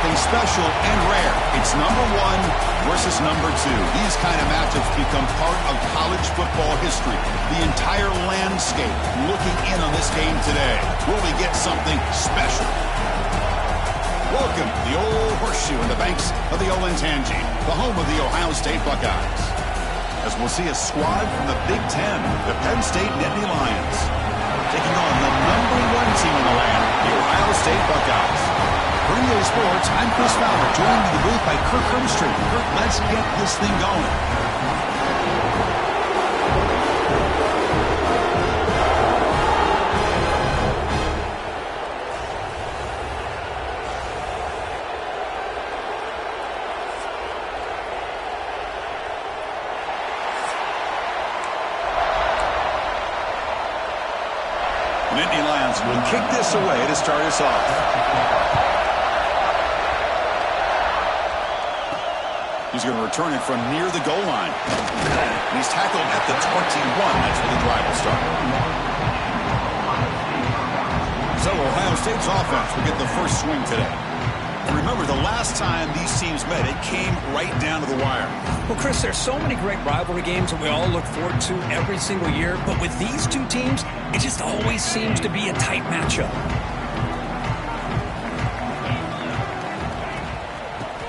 something special and rare. It's number 1 versus number 2. These kind of matchups become part of college football history. The entire landscape looking in on this game today. Will we get something special? Welcome to the old horseshoe in the banks of the Olentangy, the home of the Ohio State Buckeyes. As we'll see a squad from the Big Ten, the Penn State Nittany Lions, taking on the number 1 team in the land, the Ohio State Buckeyes. For NCAA Sports, I'm Chris Fowler, joined in the booth by Kirk Hermstreet. Kirk, let's get this thing going. Nittany Lions will kick this away to start us off. He's going to return it from near the goal line. And he's tackled at the 21. That's where the drive will start. So Ohio State's offense will get the first swing today. And remember, the last time these teams met, it came right down to the wire. Well, Chris, there's so many great rivalry games that we all look forward to every single year. But with these two teams, it just always seems to be a tight matchup.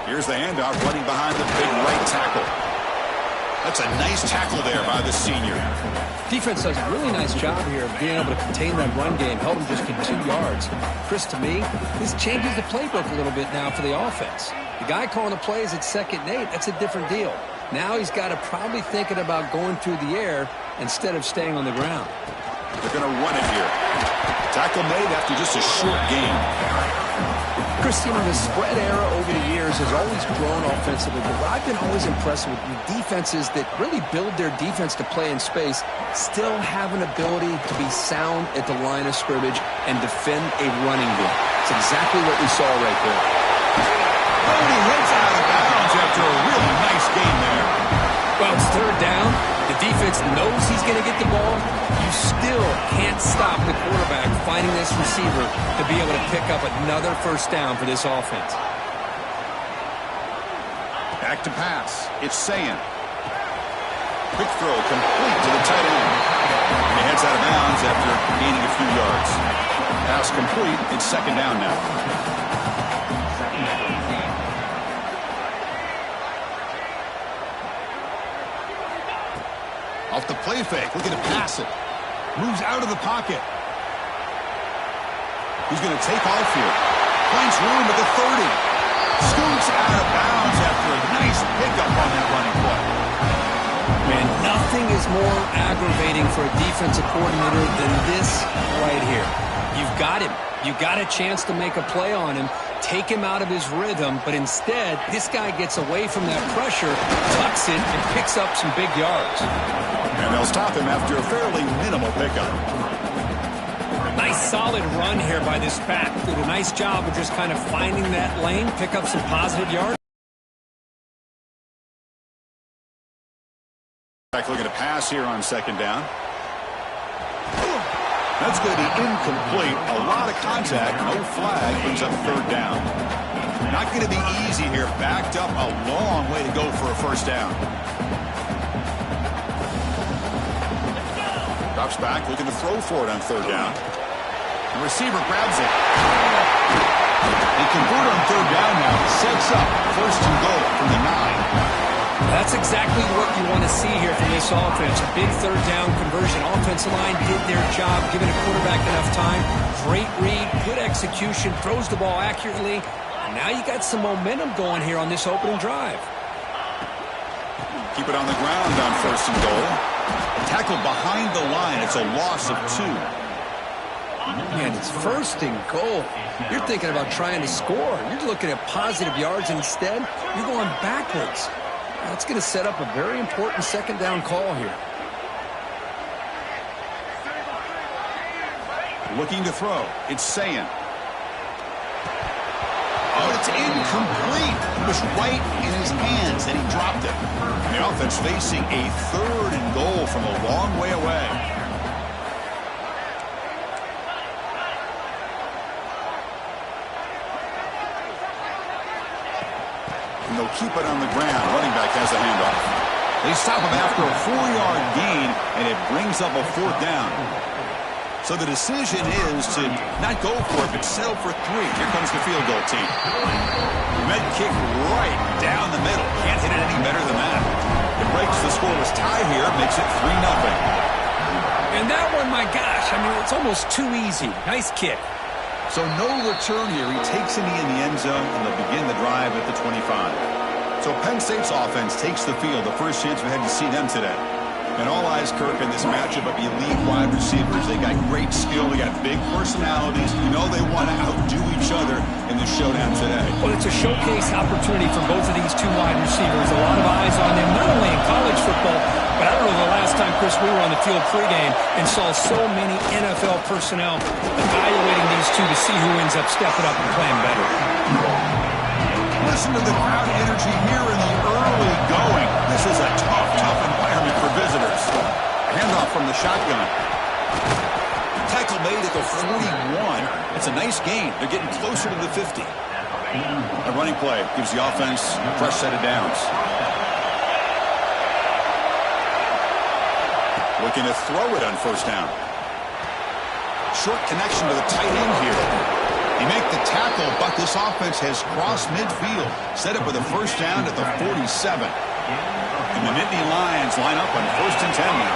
Here's the handoff, running behind the big right tackle. That's a nice tackle there by the senior. Defense does a really nice job here of being able to contain that run game, held him just to 2 yards. Chris, to me, this changes the playbook a little bit now for the offense. The guy calling the plays at 2nd and 8, that's a different deal. Now he's got to probably thinking about going through the air instead of staying on the ground. They're going to run it here. Tackle made after just a short gain. Chris, you know, the spread era over the years has always grown offensively, but what I've been always impressed with defenses that really build their defense to play in space still have an ability to be sound at the line of scrimmage and defend a running game. It's exactly what we saw right there. And he heads out of bounds after a really nice gain there. Well, it's 3rd down. The defense knows he's going to get the ball. You still can't stop the quarterback finding this receiver to be able to pick up another 1st down for this offense. Back to pass. It's Sayin. Quick throw complete to the tight end. He heads out of bounds after gaining a few yards. Pass complete. It's 2nd down now. Off the play fake, looking to pass it. Moves out of the pocket. He's going to take off here. Finds room at the 30. Scoots out of bounds after a nice pickup on that running play. Man, nothing is more aggravating for a defensive coordinator than this right here. You've got him. You've got a chance to make a play on him, take him out of his rhythm, but instead, this guy gets away from that pressure, tucks it, and picks up some big yards. And they'll stop him after a fairly minimal pickup. Nice solid run here by this back. Did a nice job of just kind of finding that lane, pick up some positive yards. Back looking to pass here on 2nd down. That's going to be incomplete. A lot of contact, no flag, brings up 3rd down. Not going to be easy here. Backed up a long way to go for a 1st down. Drops back, looking to throw for it on 3rd down. The receiver grabs it. They convert on 3rd down now. Sets up 1st and goal from the 9. That's exactly what you want to see here from this offense. A big 3rd down conversion. Offensive line did their job, giving a quarterback enough time. Great read, good execution, throws the ball accurately. And now you got some momentum going here on this opening drive. Keep it on the ground on 1st and goal. Tackled behind the line. It's a loss of 2. Man, it's 1st and goal. You're thinking about trying to score. You're looking at positive yards. Instead, you're going backwards. That's going to set up a very important 2nd down call here. Looking to throw. It's Sayin. Oh, it's incomplete. It was right in his hands, and he dropped it. The offense facing a 3rd and goal from a long way away. He'll keep it on the ground. Running back has a handoff. They stop him after a 4-yard gain, and it brings up a 4th down. So the decision is to not go for it, but settle for 3. Here comes the field goal team. Med kick right down the middle. Can't hit it any better than that. It breaks the scoreless tie here, makes it 3-0. And that one, my gosh, I mean, it's almost too easy. Nice kick. So no return here. He takes a knee in the end zone, and they'll begin the drive at the 25. So Penn State's offense takes the field. The first chance we had to see them today. And all eyes, Kirk, in this matchup of elite wide receivers. They got great skill. They got big personalities. You know they want to outdo each other in the showdown today. Well, it's a showcase opportunity for both of these two wide receivers. A lot of eyes on them, not only in college football, but I don't know the last time, Chris, we were on the field pregame and saw so many NFL personnel evaluating these two to see who ends up stepping up and playing better. Listen to the crowd energy here in the early going. This is a tough environment for visitors. Handoff from the shotgun. Tackle made at the 41. It's a nice gain. They're getting closer to the 50. A running play gives the offense a fresh set of downs. Looking to throw it on 1st down. Short connection to the tight end here. He make the tackle, but this offense has crossed midfield. Set up with a 1st down at the 47. And the Nittany Lions line up on 1st and 10 now.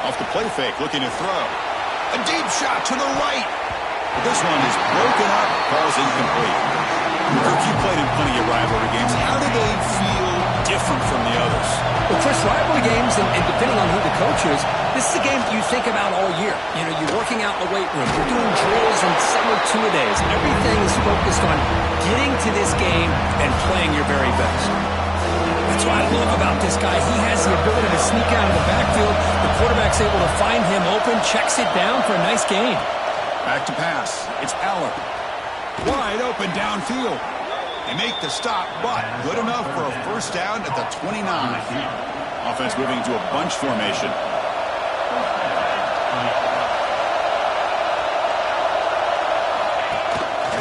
Off the play fake, looking to throw. A deep shot to the right. But this one is broken up, falls incomplete. Kirk, you played in plenty of rivalry games. How do they feel different from the others? Well, Chris, rivalry games, and depending on who the coach is, this is a game you think about all year. You know, you're working out in the weight room. You're doing drills and summer two-a-days. Everything is focused on getting to this game and playing your very best. That's what I love about this guy. He has the ability to sneak out of the backfield. The quarterback's able to find him open, checks it down for a nice gain. Back to pass. It's Aller. Wide open downfield. They make the stop, but good enough for a 1st down at the 29. Offense moving into a bunch formation.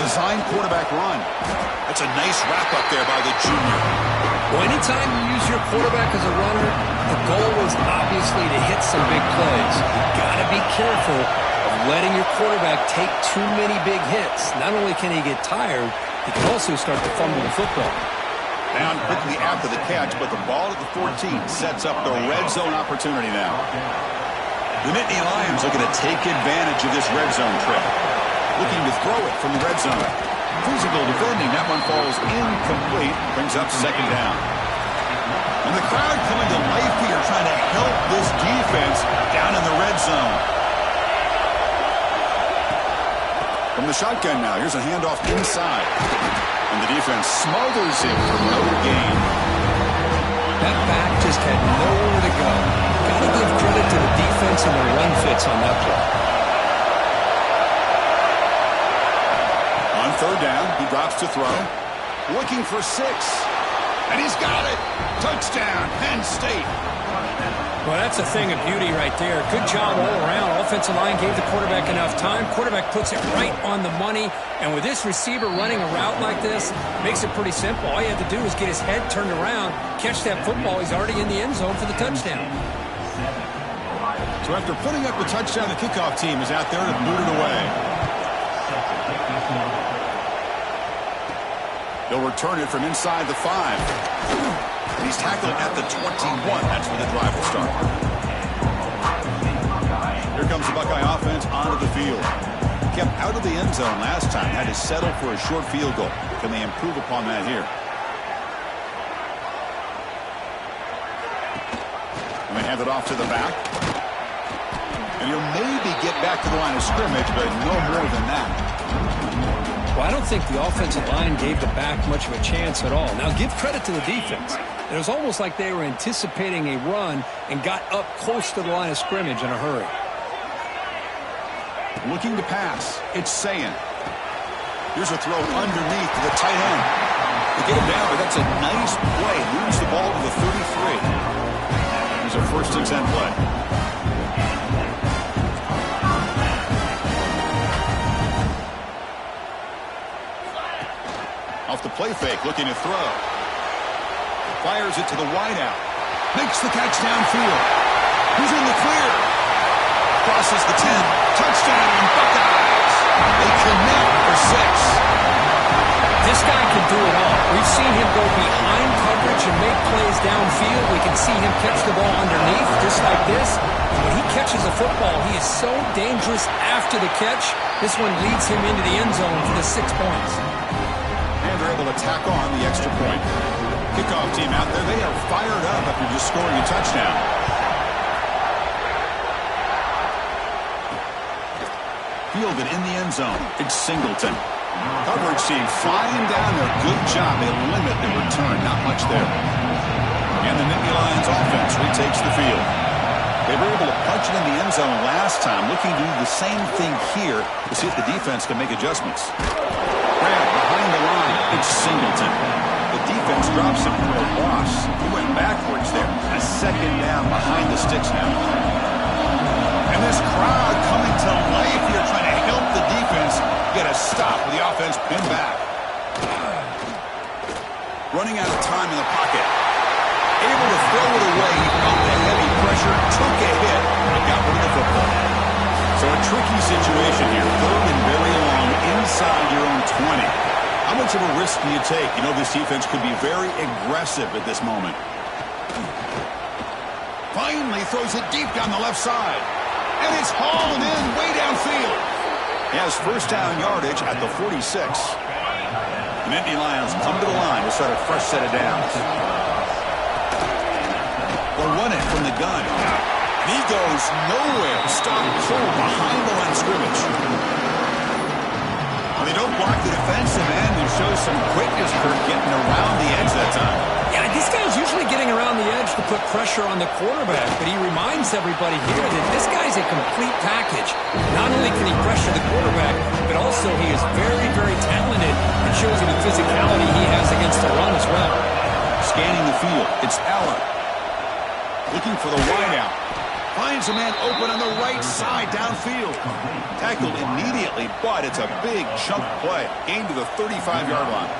Design quarterback run. That's a nice wrap up there by the junior. Well, anytime you use your quarterback as a runner, the goal is obviously to hit some big plays. You've got to be careful of letting your quarterback take too many big hits. Not only can he get tired, he can also start to fumble the football. Down quickly after the catch, but the ball at the 14 sets up the red zone opportunity now. The Nittany Lions looking to take advantage of this red zone trip. Looking to throw it from the red zone. Physical defending. That one falls incomplete. Brings up 2nd down. And the crowd coming to life here, trying to help this defense down in the red zone. From the shotgun now. Here's a handoff inside. And the defense smothers him for no gain. That back just had nowhere to go. Got to give credit to the defense and their run fits on that play. On 3rd down, he drops to throw. Looking for 6. And he's got it. Touchdown, Penn State. Well, that's a thing of beauty right there. Good job all around. Offensive line gave the quarterback enough time. Quarterback puts it right on the money. And with this receiver running a route like this, makes it pretty simple. All you have to do is get his head turned around, catch that football. He's already in the end zone for the touchdown. So after putting up a touchdown, the kickoff team is out there to boot it away. They'll return it from inside the 5. He's tackled at the 21. That's where the drive will start. Here comes the Buckeye offense onto the field. Kept out of the end zone last time. Had to settle for a short field goal. Can they improve upon that here? And they hand it off to the back. And he'll maybe get back to the line of scrimmage, but no more than that. Well, I don't think the offensive line gave the back much of a chance at all. Now, give credit to the defense. It was almost like they were anticipating a run and got up close to the line of scrimmage in a hurry. Looking to pass. It's Sayin. Here's a throw underneath to the tight end. They get him down, but that's a nice play. Moves the ball to the 33. Here's a 1st and 10 play. Off the play fake, looking to throw. Fires it to the wideout. Makes the catch downfield. He's in the clear. Crosses the 10. Touchdown, Buckeyes. They connect for 6. This guy can do it all. We've seen him go behind coverage and make plays downfield. We can see him catch the ball underneath, just like this. When he catches a football, he is so dangerous after the catch. This one leads him into the end zone for the 6 points. And they're able to tack on the extra point. Kickoff team out there, they are fired up after just scoring a touchdown. Fielded in the end zone. It's Singleton. Coverage team flying down there. Good job. They limit the return. Not much there. And the Nittany Lions offense retakes the field. They were able to punch it in the end zone last time. Looking to do the same thing here to see if the defense can make adjustments. Grab behind the line. It's Singleton. The defense drops him for a loss. He went backwards there. A second down behind the sticks now. And this crowd coming to life here trying to help the defense get a stop with the offense pinned back. Running out of time in the pocket. Able to throw it away from the heavy pressure. Took a hit and got rid of the football. So a tricky situation here. 3rd and very long inside your own 20. How much of a risk do you take? You know this defense could be very aggressive at this moment. Finally throws it deep down the left side. And it's hauled in way downfield. He has first down yardage at the 46. The Nittany Lions come to the line to start a fresh set of downs. They'll run it from the gun. And he goes nowhere. Stop cold behind the line of scrimmage. Well, they don't block the defensive end and show some quickness for getting around the edge that time. Yeah, this guy's usually getting around the edge to put pressure on the quarterback, but he reminds everybody here that this guy's a complete package. Not only can he pressure the quarterback, but also he is very, very talented and shows you the physicality he has against the run as well. Scanning the field, it's Allen. Looking for the wideout. Finds a man open on the right side downfield. Tackled immediately, but it's a big chunk play. Gained to the 35-yard line.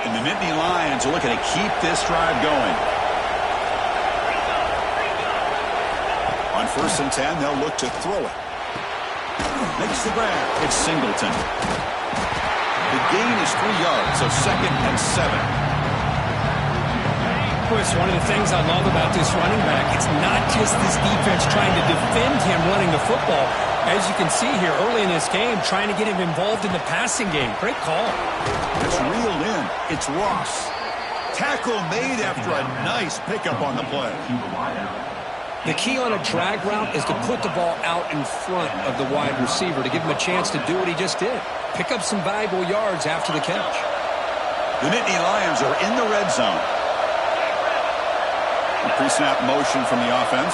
And the Nittany Lions are looking to keep this drive going. On 1st and 10, they'll look to throw it. Makes the grab. It's Singleton. The gain is 3 yards, so 2nd and 7. Chris, one of the things I love about this running back, it's not just this defense trying to defend him running the football. As you can see here early in this game, trying to get him involved in the passing game. Great call. It's reeled in. It's Ross. Tackle made after a nice pickup on the play. The key on a drag route is to put the ball out in front of the wide receiver to give him a chance to do what he just did. Pick up some valuable yards after the catch. The Nittany Lions are in the red zone. Pre-snap motion from the offense.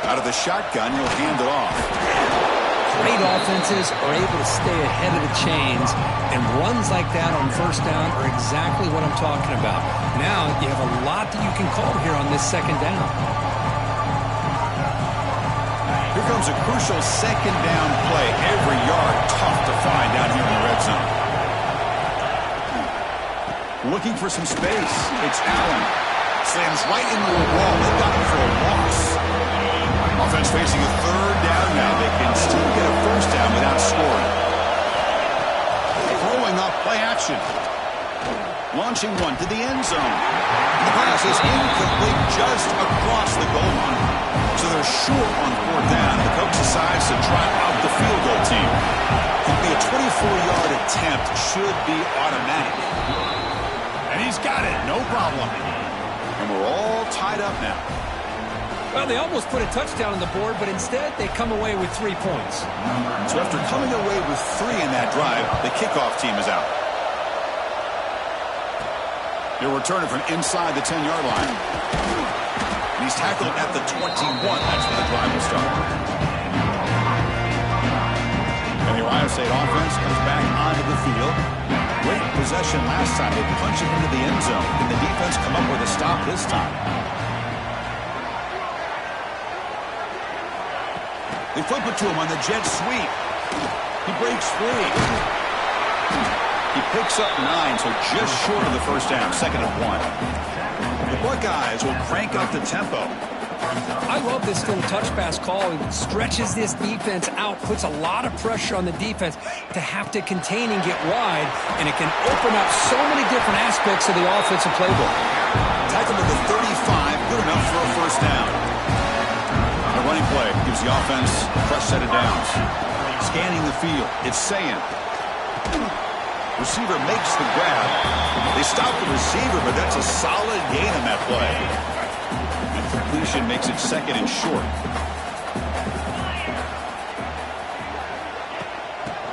Out of the shotgun, he'll hand it off. Great offenses are able to stay ahead of the chains, and runs like that on 1st down are exactly what I'm talking about. Now you have a lot that you can call here on this 2nd down. Here comes a crucial 2nd down play. Every yard tough to find down here in the red zone. Looking for some space. It's Allen. Slams right into a wall. They got him for a loss. Offense facing a 3rd down now. They can still get a 1st down without scoring. Throwing up, play action. Launching one to the end zone. The pass is incomplete just across the goal line. So they're short on 4th down. The coach decides to try out the field goal team. Could be a 24-yard attempt. Should be automatic. And he's got it. No problem. And we're all tied up now. Well, they almost put a touchdown on the board, but instead they come away with 3 points. So after coming away with 3 in that drive, the kickoff team is out. They'll return it from inside the 10-yard line. And he's tackled at the 21. That's where the drive will start. And the Ohio State offense comes back onto the field. Great possession last time. They punch it into the end zone. Can the defense come up with a stop this time? They flip it to him on the jet sweep. He breaks free. He picks up 9, so just short of the first down, 2nd and 1. The Buckeyes will crank up the tempo. I love this little touch pass call. It stretches this defense out, puts a lot of pressure on the defense to have to contain and get wide, and it can open up so many different aspects of the offensive playbook. Tackle to the 35, good enough for a first down. The running play gives the offense a fresh set of downs. Scanning the field, it's Sayin. Receiver makes the grab. They stop the receiver, but that's a solid gain on that play. And completion makes it 2nd and short.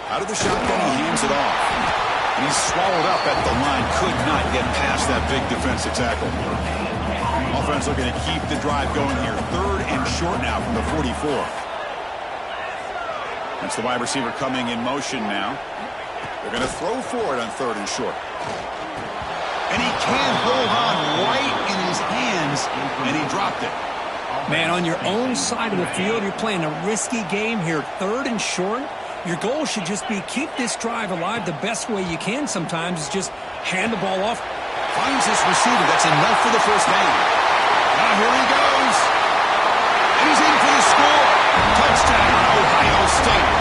Out of the shotgun, he hands it off. And he's swallowed up at the line. Could not get past that big defensive tackle. Offense looking to keep the drive going here. 3rd and short now from the 44. That's the wide receiver coming in motion now. They're going to throw for it on 3rd and short. And he can't hold on right in his hands, and he dropped it. Man, on your own side of the field, you're playing a risky game here. 3rd and short. Your goal should just be keep this drive alive the best way you can sometimes is just hand the ball off. Finds his receiver. That's enough for the first down. Now here he goes. And he's in for the score. Touchdown, Ohio State.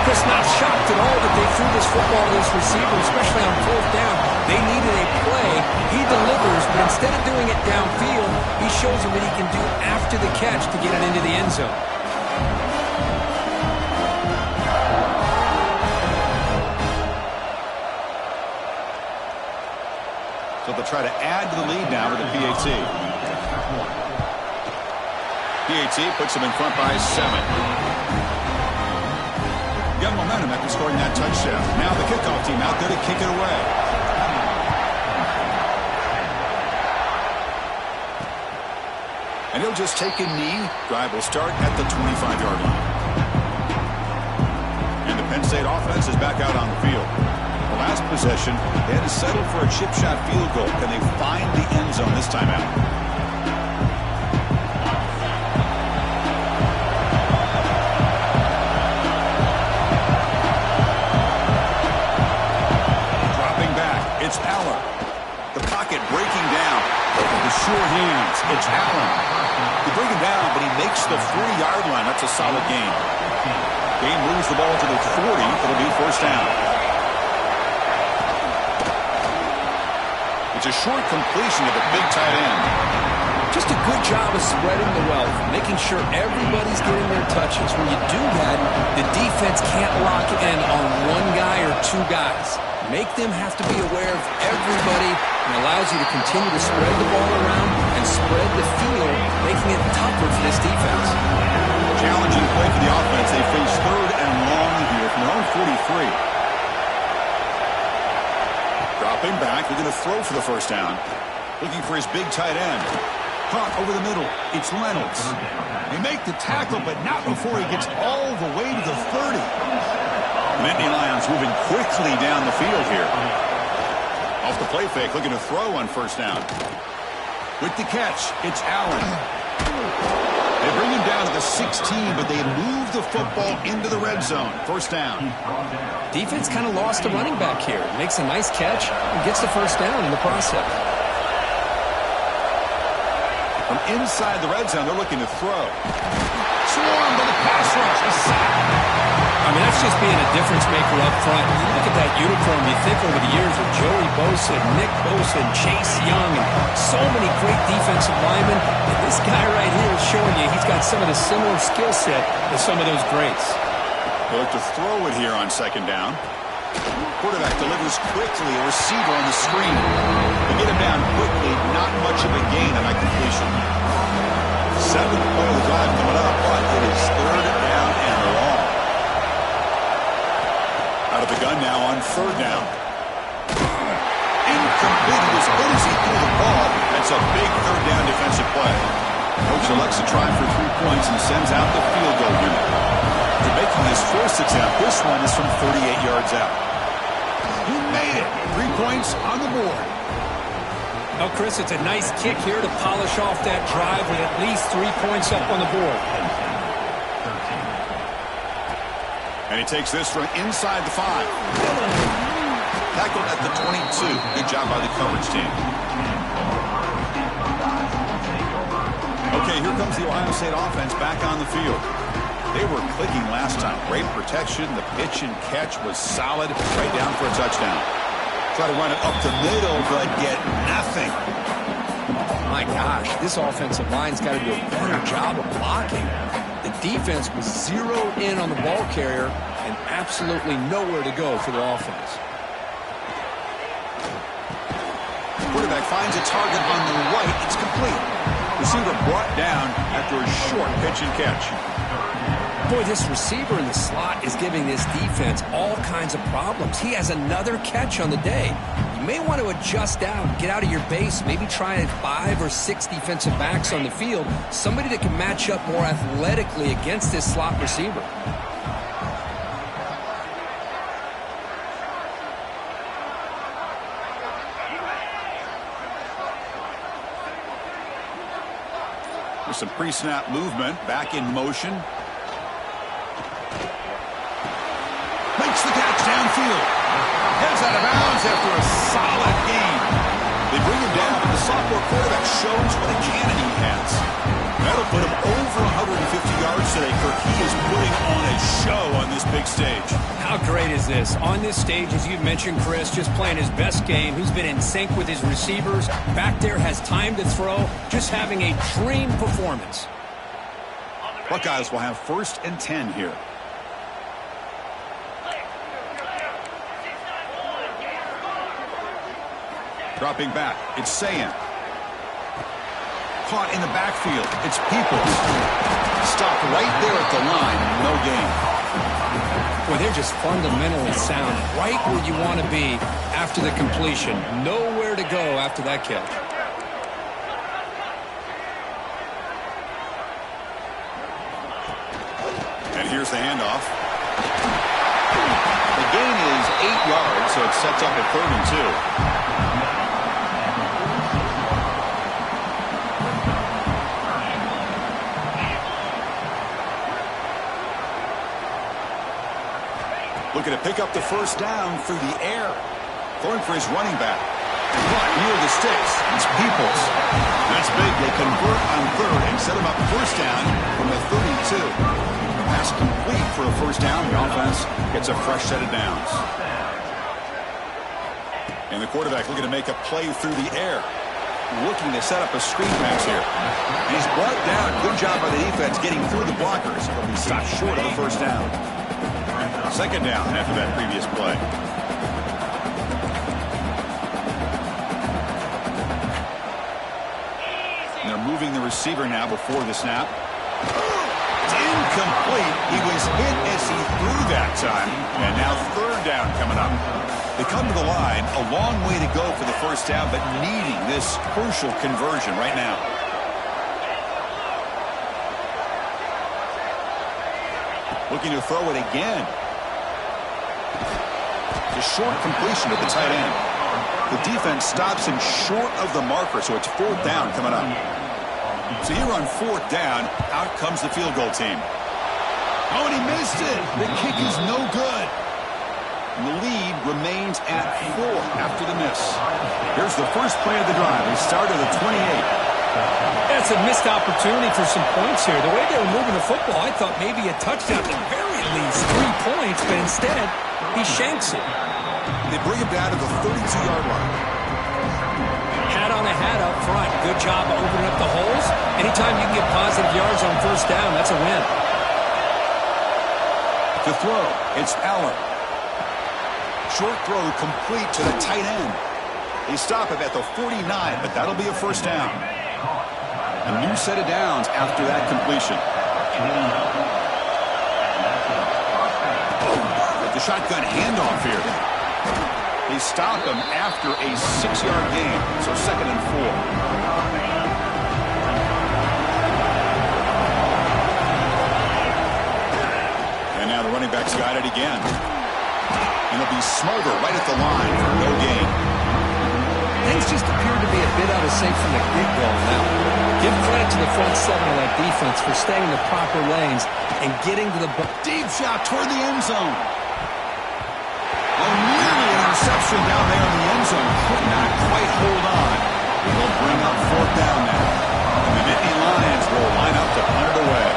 Chris, not shocked at all that they threw this football to this receiver, especially on 4th down. They needed a play. He delivers, but instead of doing it downfield, he shows them what he can do after the catch to get it into the end zone. So they'll try to add to the lead now with the PAT. PAT puts them in front by 7. Got momentum after scoring that touchdown. Now the kickoff team out there to kick it away. And he'll just take a knee. Drive will start at the 25-yard line. And the Penn State offense is back out on the field. The last possession, they had to settle for a chip shot field goal. Can they find the end zone this time out? It's Allen. The pocket breaking down. The sure hands. It's Allen. They bring him down, but he makes the 40-yard line. That's a solid gain. Gain moves the ball to the 40. It'll be first down. It's a short completion to the big tight end. Just a good job of spreading the wealth, making sure everybody's getting their touches. When you do that, the defense can't lock in on one guy or 2 guys. Make them have to be aware of everybody and allows you to continue to spread the ball around and spread the field, making it tougher for this defense. Challenging play for the offense. They face 3rd and long here from their own 43. Dropping back. They're going to throw for the first down. Looking for his big tight end. Caught over the middle. It's Reynolds. They make the tackle, but not before he gets all the way to the 30. Nittany Lions moving quickly down the field here. Off the play fake, looking to throw on first down. With the catch, it's Allen. They bring him down to the 16, but they move the football into the red zone. First down. Defense kind of lost a running back here. Makes a nice catch and gets the first down in the process. From inside the red zone, they're looking to throw. Swarmed by the pass rush. A sack. I mean, that's just being a difference maker up front. You look at that uniform, you think over the years with Joey Bosa, Nick Bosa, and Chase Young, and so many great defensive linemen. And this guy right here is showing you he's got some of the similar skill set as some of those greats. They look to throw it here on 2nd down. Quarterback delivers quickly, a receiver on the screen. They get him down quickly, not much of a gain on that completion. 7th play of the drive coming up, but it is 3rd down and long. Out of the gun now on 3rd down. Incomplete. As good as he threw the ball, that's a big 3rd down defensive play. Coach elects to try for 3 points and sends out the field goal unit. They're making his first attempt. This one is from 38 yards out. He made it. 3 points on the board. Well, Chris, it's a nice kick here to polish off that drive with at least 3 points up on the board. And he takes this from inside the 5. Tackled at the 22. Good job by the coverage team. Okay, here comes the Ohio State offense back on the field. They were clicking last time. Great protection. The pitch and catch was solid. Right down for a touchdown. Try to run it up the middle, but get nothing. My gosh, this offensive line's got to do a better job of blocking. The defense was zeroed in on the ball carrier and absolutely nowhere to go for the offense. Quarterback finds a target on the right. It's complete. Receiver brought down after a short pitch and catch. Boy, this receiver in the slot is giving this defense all kinds of problems. He has another catch on the day. You may want to adjust out, get out of your base, maybe try 5 or 6 defensive backs on the field, somebody that can match up more athletically against this slot receiver. There's some pre-snap movement, back in motion. Makes the catch downfield. Heads out of bounds after a solid gain. They bring him down, and the sophomore quarterback shows what a cannon he has. That'll put him over 150 yards today, Kirk. He is putting on a show on this big stage. How great is this? On this stage, as you mentioned, Chris, just playing his best game. He's been in sync with his receivers. Back there, has time to throw. Just having a dream performance. Buckeyes will have 1st and 10 here. Dropping back, it's Sayan. Caught in the backfield, it's Peoples. Stopped right there at the line, no gain. Boy, they're just fundamentally sound, right where you want to be after the completion. Nowhere to go after that catch. And here's the handoff. The gain is 8 yards, so it sets up at 3rd and 2. Looking to pick up the 1st down through the air. Going for his running back. But near the sticks, it's Peoples. That's big. They convert on 3rd and set him up 1st down from the 32. Pass complete for a 1st down. The offense gets a fresh set of downs. And the quarterback looking to make a play through the air. Looking to set up a screen pass here. And he's brought down. Good job by the defense getting through the blockers. He'll be stopped short of the 1st down. 2nd down after that previous play. And they're moving the receiver now before the snap. It's incomplete. He was hit as he threw that time. And now 3rd down coming up. They come to the line, a long way to go for the 1st down, but needing this crucial conversion right now. Looking to throw it again. A short completion to the tight end. The defense stops him short of the marker, so it's 4th down coming up. So here on 4th down, out comes the field goal team. Oh, and he missed it. The kick is no good. And the lead remains at 4 after the miss. Here's the first play of the drive. They start at the 28. That's a missed opportunity for some points here. The way they were moving the football, I thought maybe a touchdown, at the very least 3 points, but instead, he shanks it. They bring him down to the 32-yard line. Hat on a hat up front. Good job of opening up the holes. Anytime you can get positive yards on 1st down, that's a win. To throw, it's Allen. Short throw complete to the tight end. They stop him at the 49, but that'll be a 1st down. A new set of downs after that completion. The shotgun handoff here. They stop him after a 6-yard gain, so 2nd and 4. And now the running back's got it again. And it'll be Smolder right at the line for no gain. Things just appear to be a bit out of sync from the get-go now. Give credit to the front 7 of that defense for staying in the proper lanes and getting to the... Deep shot toward the end zone. Oh, nearly reception down there in the end zone. Could not quite hold on. They'll bring up fourth down now. And the Nittany Lions will line up to punt it away.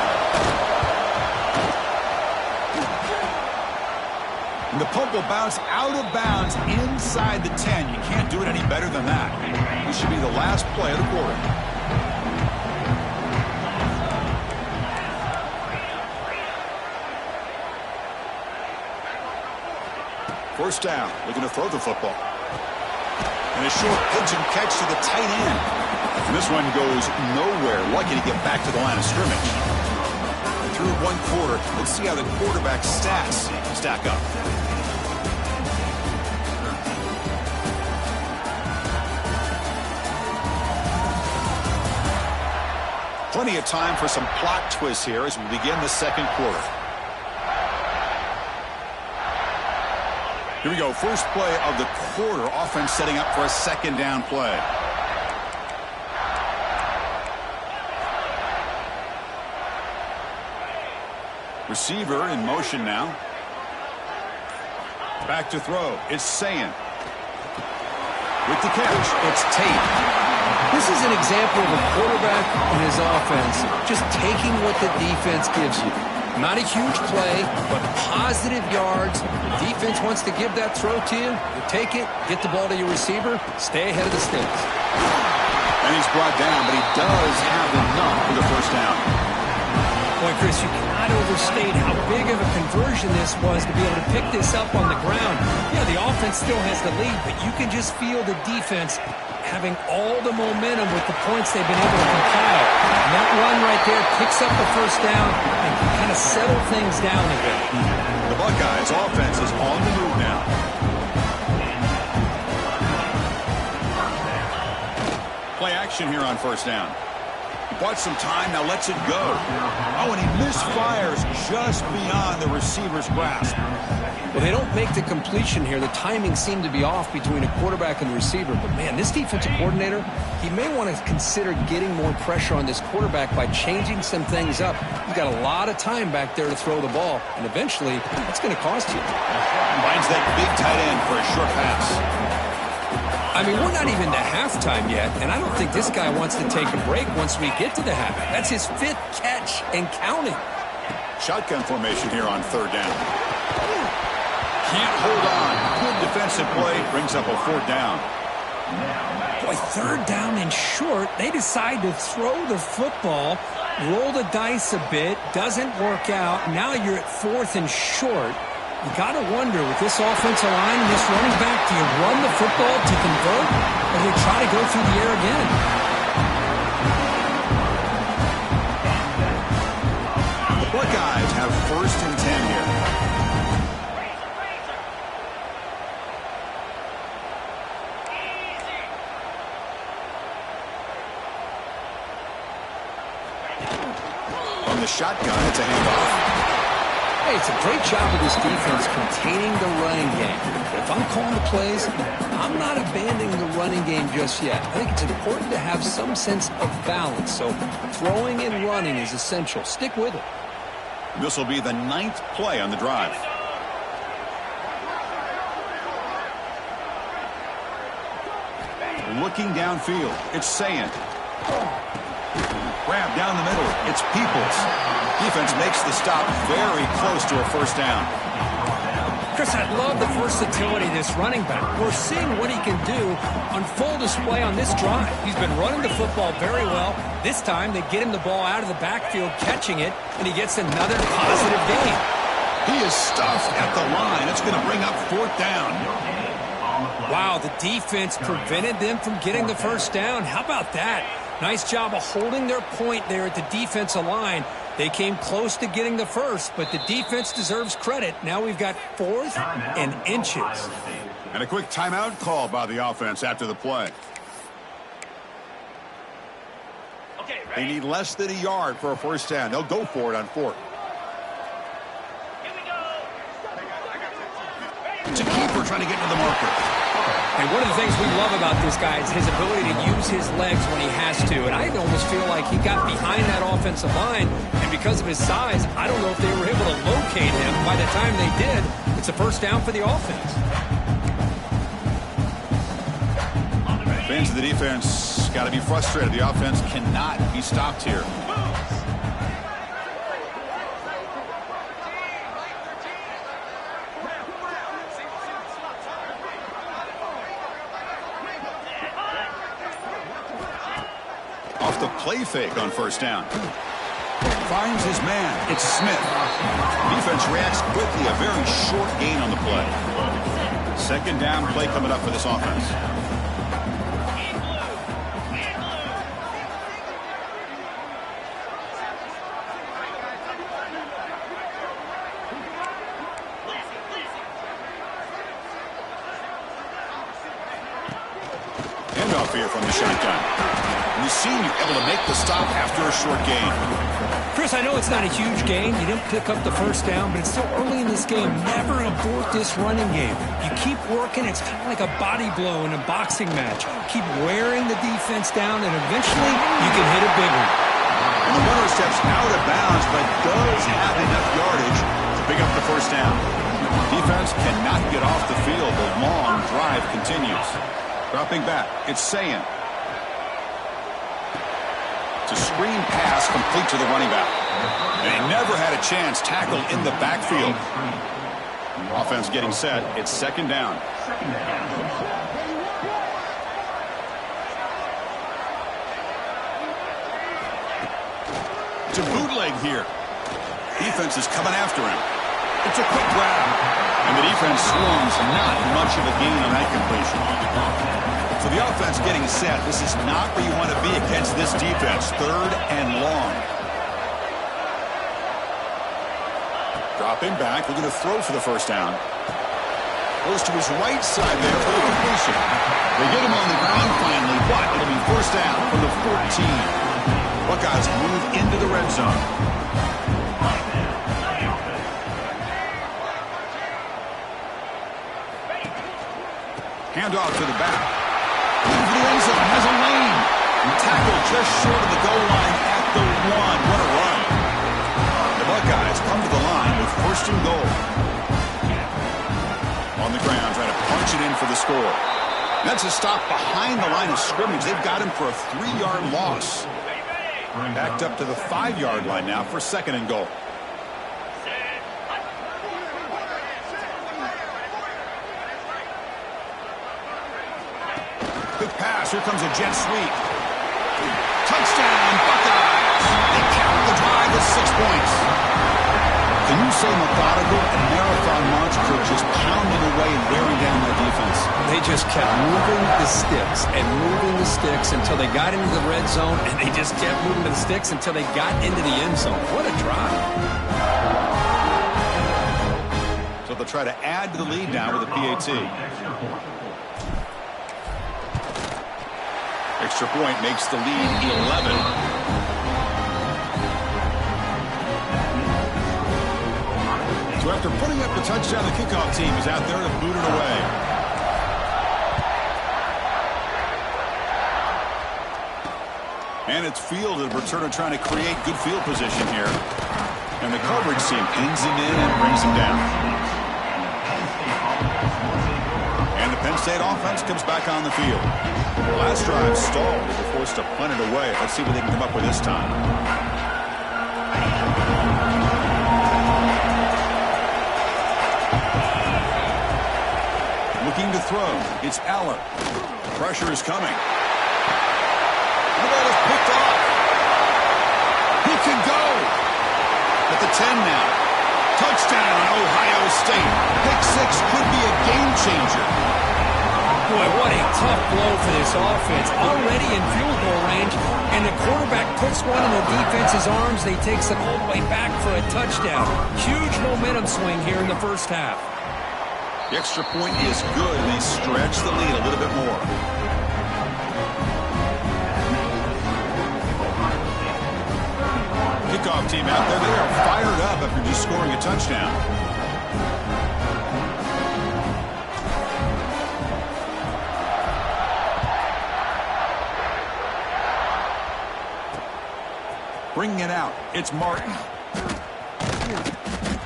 And the punt will bounce out of bounds inside the 10. You can't do it any better than that. This should be the last play of the quarter. First down, looking to throw the football. And a short pitch and catch to the tight end. And this one goes nowhere. Lucky to get back to the line of scrimmage. Through one quarter, let's see how the quarterback's stats stack up. Plenty of time for some plot twists here as we begin the second quarter. Here we go, first play of the quarter. Offense setting up for a second down play. Receiver in motion now. Back to throw. It's Sayin. With the catch, it's Tate. This is an example of a quarterback and his offense just taking what the defense gives you. Not a huge play, but positive yards. The defense wants to give that throw to you. You take it, get the ball to your receiver, stay ahead of the sticks. And he's brought down, but he does have enough for the first down. Boy, Chris, you cannot overstate how big of a conversion this was to be able to pick this up on the ground. Yeah, the offense still has the lead, but you can just feel the defense having all the momentum with the points they've been able to compile. And that run right there picks up the first down and can kind of settle things down a bit. The Buckeyes offense is on the move now. Play action here on first down. He bought some time, now lets it go. Oh, and he misfires just beyond the receiver's grasp. Well, they don't make the completion here. The timing seemed to be off between a quarterback and the receiver. But, man, this defensive coordinator, he may want to consider getting more pressure on this quarterback by changing some things up. You've got a lot of time back there to throw the ball, and eventually it's going to cost you. Finds that big tight end for a short pass. I mean, we're not even to halftime yet, and I don't think this guy wants to take a break once we get to the half. That's his 5th catch and counting. Shotgun formation here on third down. Can't hold on. Good defensive play. Brings up a fourth down. Boy, third down and short. They decide to throw the football, roll the dice a bit. Doesn't work out. Now you're at 4th and short. You got to wonder, with this offensive line and this running back, do you run the football to convert, or do you try to go through the air again? The Buckeyes have 1st and 10 here. From the shotgun, it's a handoff. Hey, it's a great job of this defense containing the running game. But if I'm calling the plays, I'm not abandoning the running game just yet. I think it's important to have some sense of balance. So throwing and running is essential. Stick with it. This will be the 9th play on the drive. Looking downfield, it's Sayin. Grab down the middle, it's Peoples. Defense makes the stop very close to a first down. Chris, I love the versatility of this running back. We're seeing what he can do on full display on this drive. He's been running the football very well. This time, they get him the ball out of the backfield, catching it, and he gets another positive gain. He is stuffed at the line. It's going to bring up fourth down. Wow, the defense prevented them from getting the first down. How about that? Nice job of holding their point there at the defensive line. They came close to getting the first, but the defense deserves credit. Now we've got 4th and inches. And a quick timeout call by the offense after the play. They need less than a yard for a first down. They'll go for it on 4th. It's a keeper trying to get to the marker. And one of the things we love about this guy is his ability to use his legs when he has to. And I almost feel like he got behind that offensive line, and because of his size, I don't know if they were able to locate him. By the time they did, it's a first down for the offense. Fans of the defense got to be frustrated. The offense cannot be stopped here. Off the play fake on first down. Finds his man. It's Smith. Defense reacts quickly. A very short gain on the play. Second down play coming up for this offense. Handoff here from the shotgun. We've seen you able to make the stop after a short gain. Chris, I know it's not a huge gain. You didn't pick up the first down, but it's still early in this game. Never abort this running game. You keep working. It's kind of like a body blow in a boxing match. Keep wearing the defense down, and eventually you can hit a big one. And the runner steps out of bounds, but does have enough yardage to pick up the first down. Defense cannot get off the field. The long drive continues. Dropping back, it's Sayin. It's a screen pass complete to the running back. And he never had a chance tackled in the backfield. Offense getting set. It's second down. It's a bootleg here. Defense is coming after him. It's a quick grab. And the defense swings. Not much of a gain on that completion. So the offense getting set. This is not where you want to be against this defense. Third and long. Dropping back. Looking to throw for the first down. Goes to his right side there for the completion. They get him on the ground finally, but it'll be first down from the 14. Buckeyes move into the red zone. Handoff to the back. Into the end zone, has a lane. Tackle just short of the goal line at the 1. What a run. The Buckeyes come to the line with first and goal. On the ground, trying to punch it in for the score. That's a stop behind the line of scrimmage. They've got him for a 3-yard loss. Backed up to the 5-yard line now for second and goal. Quick pass. Here comes a jet sweep. Touchdown, Buckeyes. They count the drive with 6 points. Can you say methodical and marathon march for just pounding away and wearing down their defense? They just kept moving the sticks and moving the sticks until they got into the red zone, and they just kept moving the sticks until they got into the end zone. What a drive. So they'll try to add to the lead now with a PAT. Extra point makes the lead 11. So after putting up the touchdown, the kickoff team is out there to boot it away. And it's fielded. Returner trying to create good field position here. And the coverage team pins him in and brings him down. And the Penn State offense comes back on the field. Last drive stalled. They were forced to punt it away. Let's see what they can come up with this time. Looking to throw. It's Aller. Pressure is coming. The ball is picked off. He can go. At the 10 now. Touchdown, Ohio State. Pick 6 could be a game changer. Boy, what a tough blow for this offense. Already in field goal range, and the quarterback puts one in the defense's arms. They takes it all the way back for a touchdown. Huge momentum swing here in the first half. The extra point is good. They stretch the lead a little bit more. Kickoff team out there. They are fired up after just scoring a touchdown. Bringing it out. It's Martin.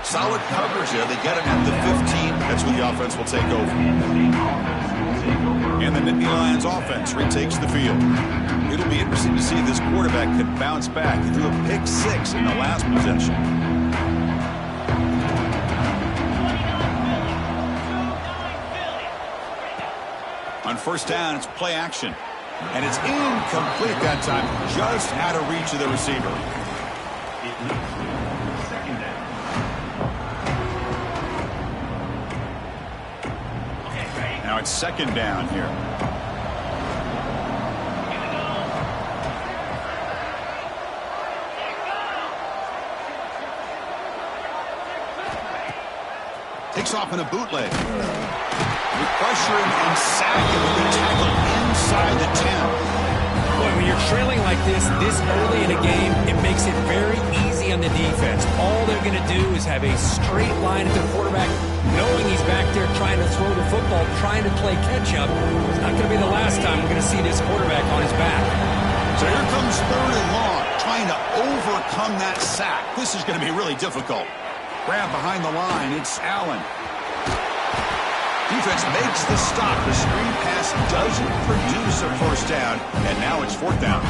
Solid coverage there. They get him at the 15. That's where the offense will take over. And the Nittany Lions offense retakes the field. It'll be interesting to see if this quarterback can bounce back. He threw a pick 6 in the last possession. On first down, it's play action. And it's incomplete that time, just out of reach of the receiver. Now it's second down here. Takes off in a bootleg. We pressure him and sack him with a tackle inside the 10. Boy, when you're trailing like this early in a game, it makes it very easy on the defense. All they're going to do is have a straight line at their quarterback, knowing he's back there trying to throw the football, trying to play catch-up. It's not going to be the last time we're going to see this quarterback on his back. So here comes third and long, trying to overcome that sack. This is going to be really difficult. Grab behind the line, it's Allen. Defense makes the stop. The screen pass doesn't produce a first down, and now it's fourth down.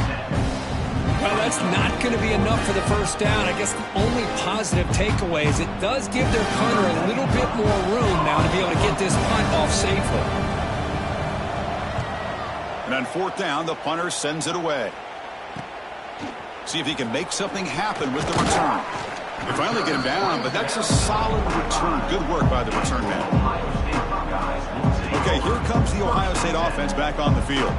Well, that's not going to be enough for the first down. I guess the only positive takeaway is it does give their punter a little bit more room now to be able to get this punt off safely. And on fourth down, the punter sends it away. See if he can make something happen with the return. They finally get him down, but that's a solid return. Good work by the return man. Okay, here comes the Ohio State offense back on the field.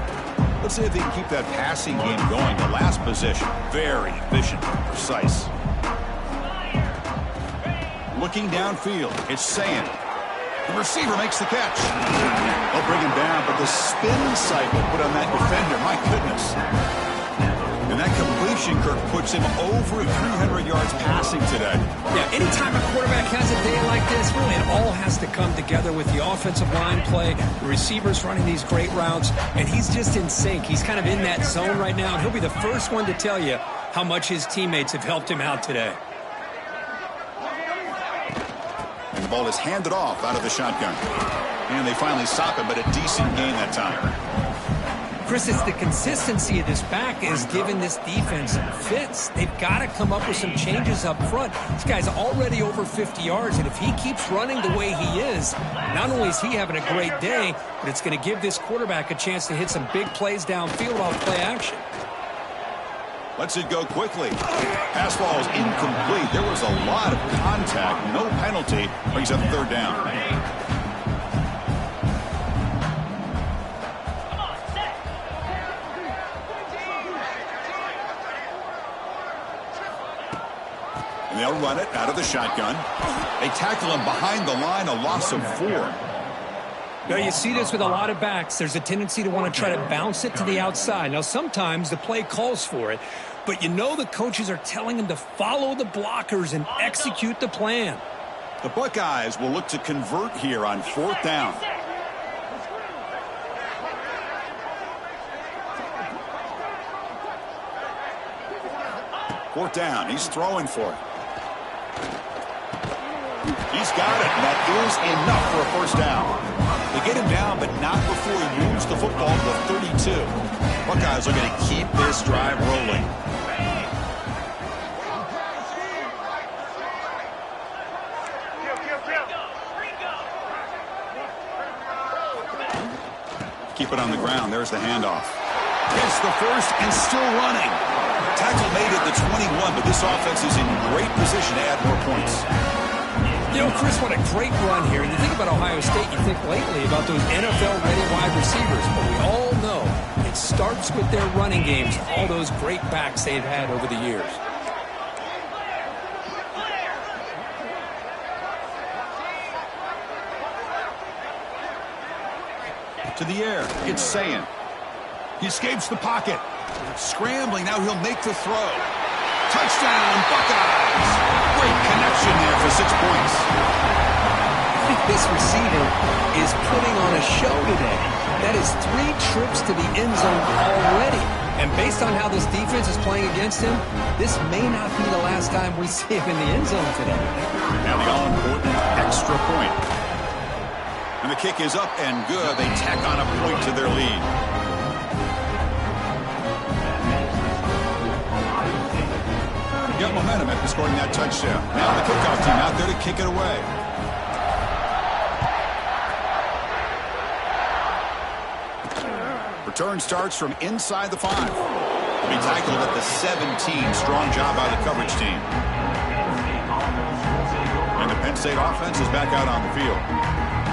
Let's see if they can keep that passing game going. The last possession, very efficient and precise. Looking downfield, it's Sayin. The receiver makes the catch. They'll bring him down, but the spin cycle put on that defender, my goodness. And that completion, Kirk, puts him over 300 yards passing today. Yeah, anytime a quarterback has a day like this, really it all has to come together with the offensive line play, the receivers running these great routes, and he's just in sync. He's kind of in that zone right now, and he'll be the first one to tell you how much his teammates have helped him out today. And the ball is handed off out of the shotgun. And they finally stop him, but a decent gain that time. Chris, it's the consistency of this back is giving this defense fits. They've got to come up with some changes up front. This guy's already over 50 yards, and if he keeps running the way he is, not only is he having a great day, but it's going to give this quarterback a chance to hit some big plays downfield off play action. Lets it go quickly. Pass ball is incomplete. There was a lot of contact. No penalty. Brings up third down. And they'll run it out of the shotgun. They tackle him behind the line, a loss of 4. Now, you see this with a lot of backs. There's a tendency to want to try to bounce it to the outside. Now, sometimes the play calls for it, but you know the coaches are telling them to follow the blockers and execute the plan. The Buckeyes will look to convert here on fourth down. Fourth down. He's throwing for it. He's got it. That is enough for a first down. They get him down, but not before he moves the football to the 32. Buckeyes are going to keep this drive rolling. Keep it on the ground. There's the handoff. Gets the first and still running. Tackle made at the 21, but this offense is in great position to add more points. You know, Chris, what a great run here. And you think about Ohio State, you think lately about those NFL-ready wide receivers. But we all know it starts with their running games, all those great backs they've had over the years. To the air, it's Sayin. He escapes the pocket. Scrambling, now he'll make the throw. Touchdown, Buckeyes! Great connection there for 6 points. I think this receiver is putting on a show today. That is 3 trips to the end zone already. And based on how this defense is playing against him, this may not be the last time we see him in the end zone today. Now the all-important extra point. And the kick is up and good. They tack on a point to their lead. Got momentum after scoring that touchdown. Now the kickoff team out there to kick it away. Return starts from inside the 5. Be tackled at the 17. Strong job by the coverage team. And the Penn State offense is back out on the field.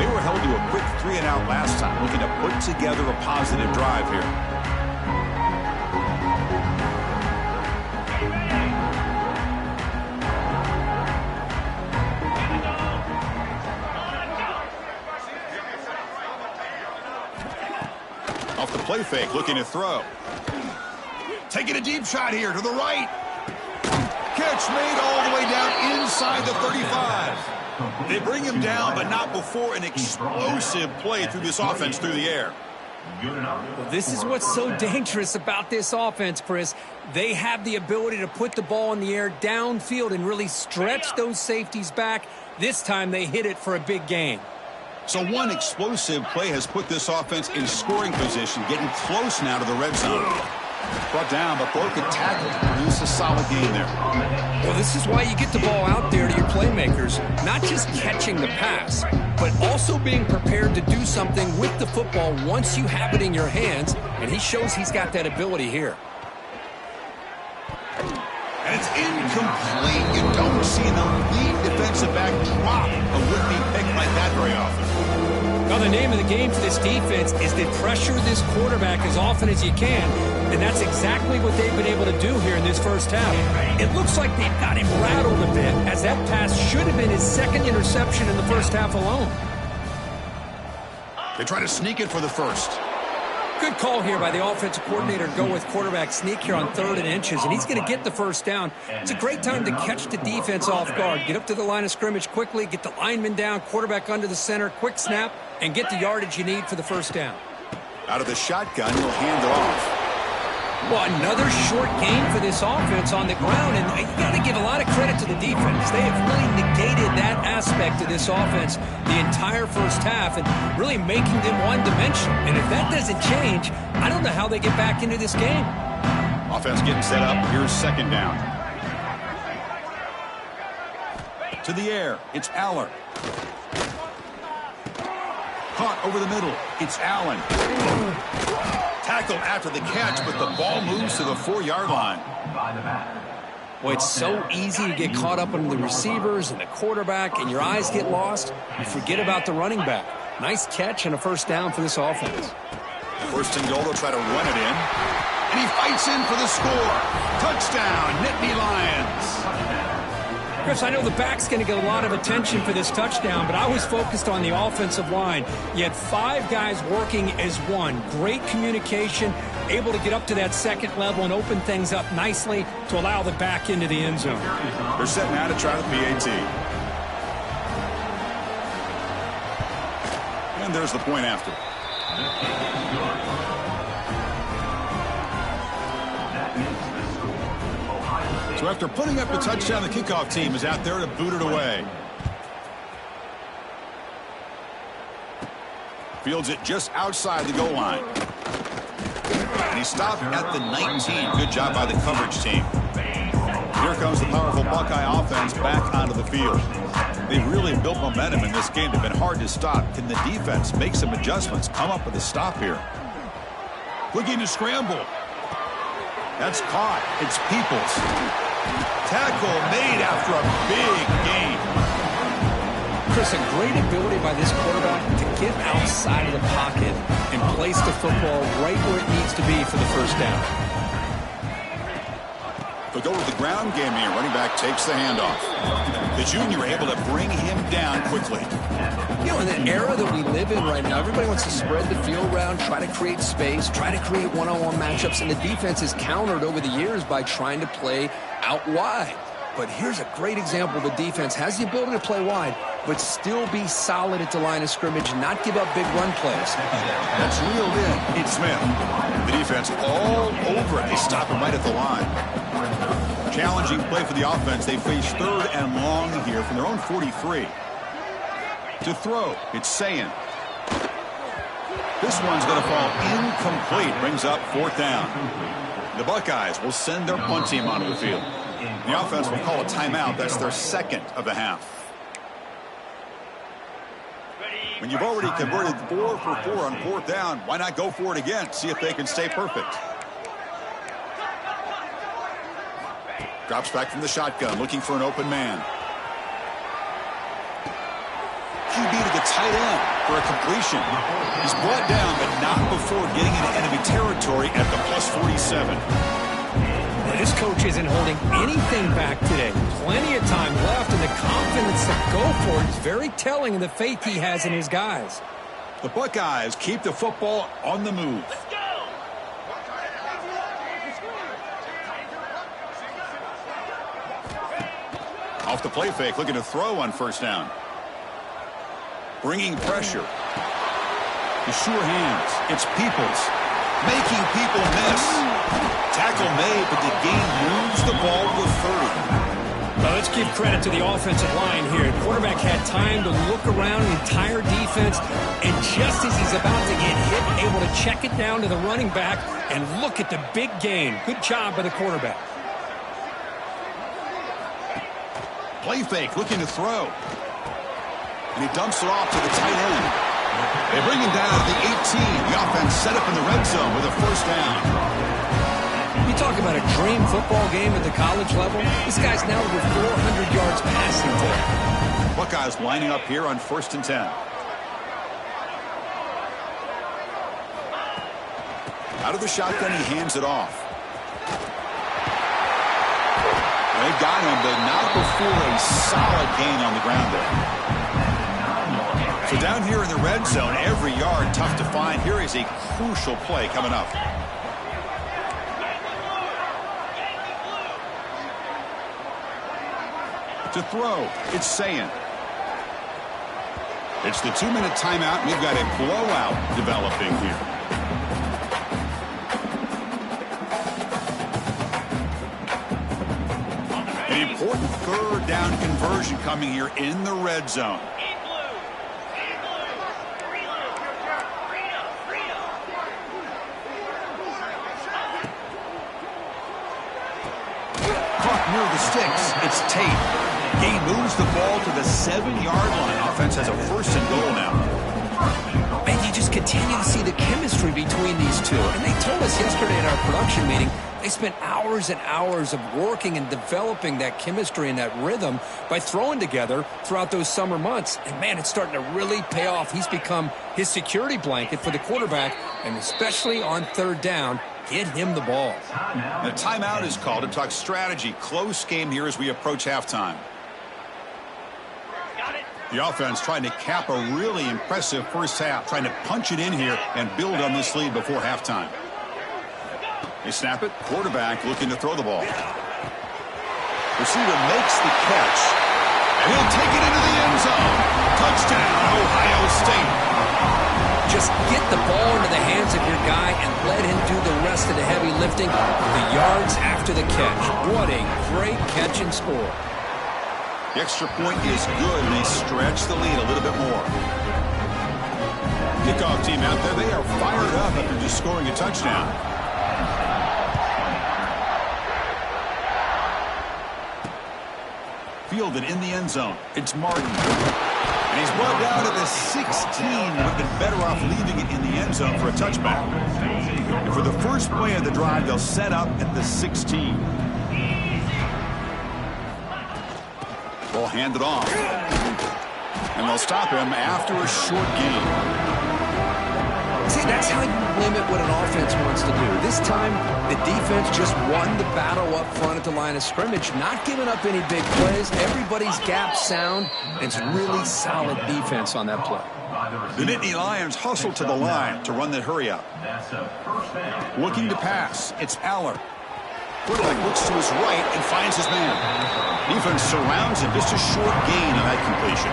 They were held to a quick 3-and-out last time, looking to put together a positive drive here. Off the play fake, looking to throw. Taking a deep shot here to the right. Catch made all the way down inside the 35. They bring him down, but not before an explosive play through this offense through the air. Well, this is what's so dangerous about this offense, Chris. They have the ability to put the ball in the air downfield and really stretch those safeties back. This time they hit it for a big gain. So one explosive play has put this offense in scoring position, getting close now to the red zone. Brought down, but broken tackle to produce a solid gain there. Well, this is why you get the ball out there to your playmakers, not just catching the pass, but also being prepared to do something with the football once you have it in your hands, and he shows he's got that ability here. And it's incomplete. You don't see an elite defensive back drop a would-be pick like that very often. Now, the name of the game for this defense is to pressure this quarterback as often as you can, and that's exactly what they've been able to do here in this first half. It looks like they've got him rattled a bit, as that pass should have been his second interception in the first half alone. They try to sneak it for the first. Good call here by the offensive coordinator to go with quarterback sneak here on 3rd and inches, and he's going to get the first down. It's a great time to catch the defense off guard. Get up to the line of scrimmage quickly, get the lineman down, quarterback under the center, quick snap, and get the yardage you need for the first down. Out of the shotgun, he'll hand it off. Well, another short game for this offense on the ground, and you got to give a lot of credit to the defense. They have really negated that aspect of this offense the entire first half and really making them one-dimensional. And if that doesn't change, I don't know how they get back into this game. Offense getting set up. Here's second down. To the air. It's Aller. Caught over the middle. It's Allen. Tackled after the catch, but the ball moves to the 4-yard line. Well, it's so easy to get caught up on the receivers and the quarterback, and your eyes get lost. You forget about the running back. Nice catch and a first down for this offense. First and goal, they'll try to run it in. And he fights in for the score. Touchdown, Nittany Lions. Chris, I know the back's going to get a lot of attention for this touchdown, but I was focused on the offensive line. You had 5 guys working as one. Great communication, able to get up to that second level and open things up nicely to allow the back into the end zone. They're set now to try the PAT. And there's the point after. So after putting up the touchdown, the kickoff team is out there to boot it away. Fields it just outside the goal line. And he stopped at the 19. Good job by the coverage team. Here comes the powerful Buckeye offense back onto the field. They've really built momentum in this game. They've been hard to stop. Can the defense make some adjustments, come up with a stop here? Looking to scramble. That's caught. It's Peoples. Tackle made after a big gain. Chris, a great ability by this quarterback to get outside of the pocket and place the football right where it needs to be for the first down. They'll go with the ground game here. Running back takes the handoff. The junior able to bring him down quickly. You know, in the era that we live in right now, everybody wants to spread the field around, try to create space, try to create one-on-one matchups, and the defense is countered over the years by trying to play out wide. But here's a great example. The defense has the ability to play wide, but still be solid at the line of scrimmage and not give up big run plays. That's reeled in. It's Smith. The defense all over it. They stop him right at the line. Challenging play for the offense. They face 3rd and long here from their own 43. To throw, it's Sayin. This one's going to fall incomplete. Brings up 4th down. The Buckeyes will send their punt team onto the field. The offense will call a timeout. That's their 2nd of the half. When you've already converted 4 for 4 on 4th down, why not go for it again? See if they can stay perfect. Drops back from the shotgun, looking for an open man. QB to the tight end for a completion. He's brought down, but not before getting into enemy territory at the +47. This coach isn't holding anything back today. Plenty of time left, and the confidence to go for it is very telling of the faith he has in his guys. The Buckeyes keep the football on the move. Off the play fake, looking to throw on 1st down. Bringing pressure. The sure hands. It's Peoples. Making people miss. Tackle made, but the game moves the ball to the 30. Well, let's give credit to the offensive line here. The quarterback had time to look around the entire defense, and just as he's about to get hit, able to check it down to the running back, and look at the big gain. Good job by the quarterback. Play fake, looking to throw. And he dumps it off to the tight end. They bring him down to the 18. The offense set up in the red zone with a 1st down. You talk about a dream football game at the college level. This guy's now over 400 yards passing today. Buckeyes lining up here on 1st and 10. Out of the shotgun, he hands it off. They got him, but not before a solid gain on the ground there. So down here in the red zone, every yard tough to find. Here is a crucial play coming up. To throw, it's Sayin. It's the 2-minute timeout. We've got a blowout developing here. An important 3rd down conversion coming here in the red zone. Near the sticks, it's Tate. He moves the ball to the 7-yard line. Offense has a 1st and goal now. And you just continue to see the chemistry between these two. And they told us yesterday in our production meeting, they spent hours and hours of working and developing that chemistry and that rhythm by throwing together throughout those summer months. And, man, it's starting to really pay off. He's become his security blanket for the quarterback, and especially on 3rd down, get him the ball. The timeout is called to talk strategy. Close game here as we approach halftime. The offense trying to cap a really impressive 1st half, trying to punch it in here and build on this lead before halftime. They snap it. Quarterback looking to throw the ball. Receiver makes the catch, and he'll take it into the end zone. Touchdown, Ohio State. Just get the ball into the hands of your guy and let him do the rest of the heavy lifting. The yards after the catch. What a great catch and score. The extra point is good, and they stretch the lead a little bit more. Kickoff team out there, they are fired up after just scoring a touchdown. Fielded in the end zone. It's Martin. And he's brought down to the 16. Would have been better off leaving it in the end zone for a touchback. And for the first play of the drive, they'll set up at the 16. Ball handed off. And they'll stop him after a short gain. See, that's how you limit what an offense wants to do. This time, the defense just won the battle up front at the line of scrimmage, not giving up any big plays. Everybody's gap sound. It's really solid defense on that play. The Nittany Lions hustle to the line to run the hurry up. Looking to pass. It's Aller. Quarterback looks to his right and finds his man. Defense surrounds him. Just a short gain on that completion.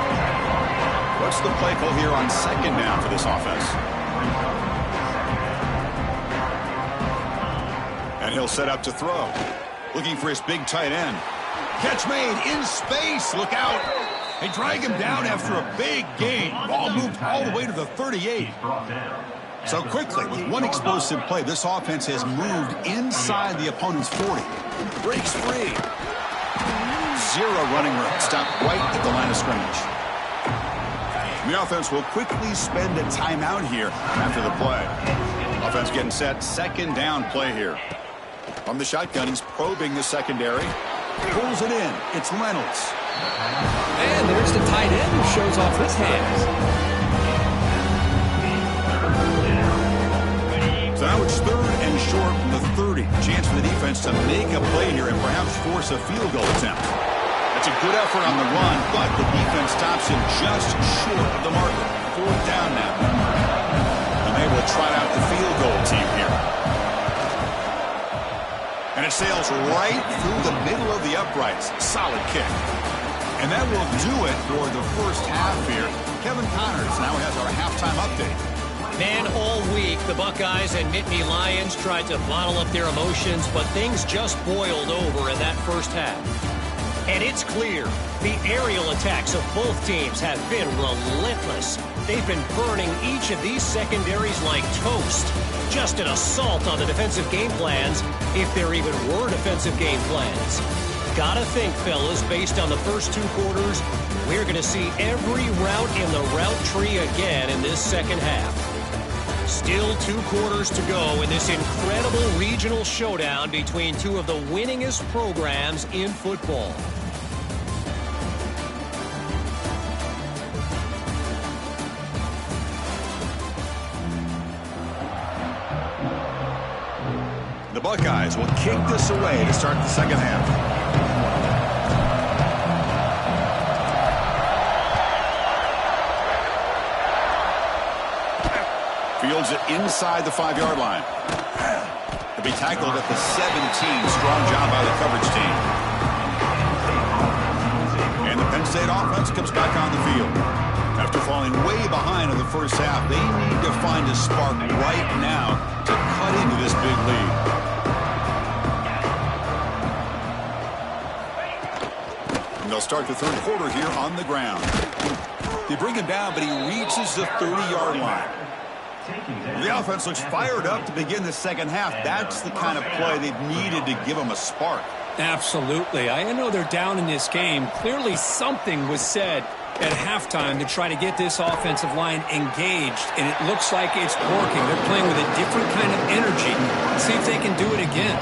What's the play call here on 2nd down for this offense? And he'll set up to throw. Looking for his big tight end. Catch made in space. Look out. They drag him down after a big gain. Ball moved all the way to the 38. So quickly, with one explosive play, this offense has moved inside the opponent's 40. Breaks free. Zero running room. Stopped right at the line of scrimmage. The offense will quickly spend a timeout here after the play. Offense getting set. Second down play here. From the shotgun, he's probing the secondary. Pulls it in. It's Reynolds. And there's the tight end who shows off his hands. So now it's 3rd and short from the 30. Chance for the defense to make a play here and perhaps force a field goal attempt. That's a good effort on the run, but the defense stops him just short of the marker. 4th down now. And they will trot out the field goal team here. And it sails right through the middle of the uprights. Solid kick. And that will do it for the first half here. Kevin Connors now has our halftime update. Man, all week, the Buckeyes and Nittany Lions tried to bottle up their emotions, but things just boiled over in that first half. And it's clear, the aerial attacks of both teams have been relentless. They've been burning each of these secondaries like toast. Just an assault on the defensive game plans, if there even were defensive game plans. Gotta think, fellas, based on the first 2 quarters, we're going to see every route in the route tree again in this second half. Still 2 quarters to go in this incredible regional showdown between 2 of the winningest programs in football. The Buckeyes will kick this away to start the second half. Fields it inside the 5-yard line. To be tackled at the 17. Strong job by the coverage team. And the Penn State offense comes back on the field. After falling way behind in the first half, they need to find a spark right now to cut into this big lead. And they'll start the 3rd quarter here on the ground. They bring him down, but he reaches the 30-yard line. The offense looks fired up to begin the second half. That's the kind of play they've needed to give them a spark. Absolutely. I know they're down in this game. Clearly something was said at halftime to try to get this offensive line engaged, and it looks like it's working. They're playing with a different kind of energy. Let's see if they can do it again.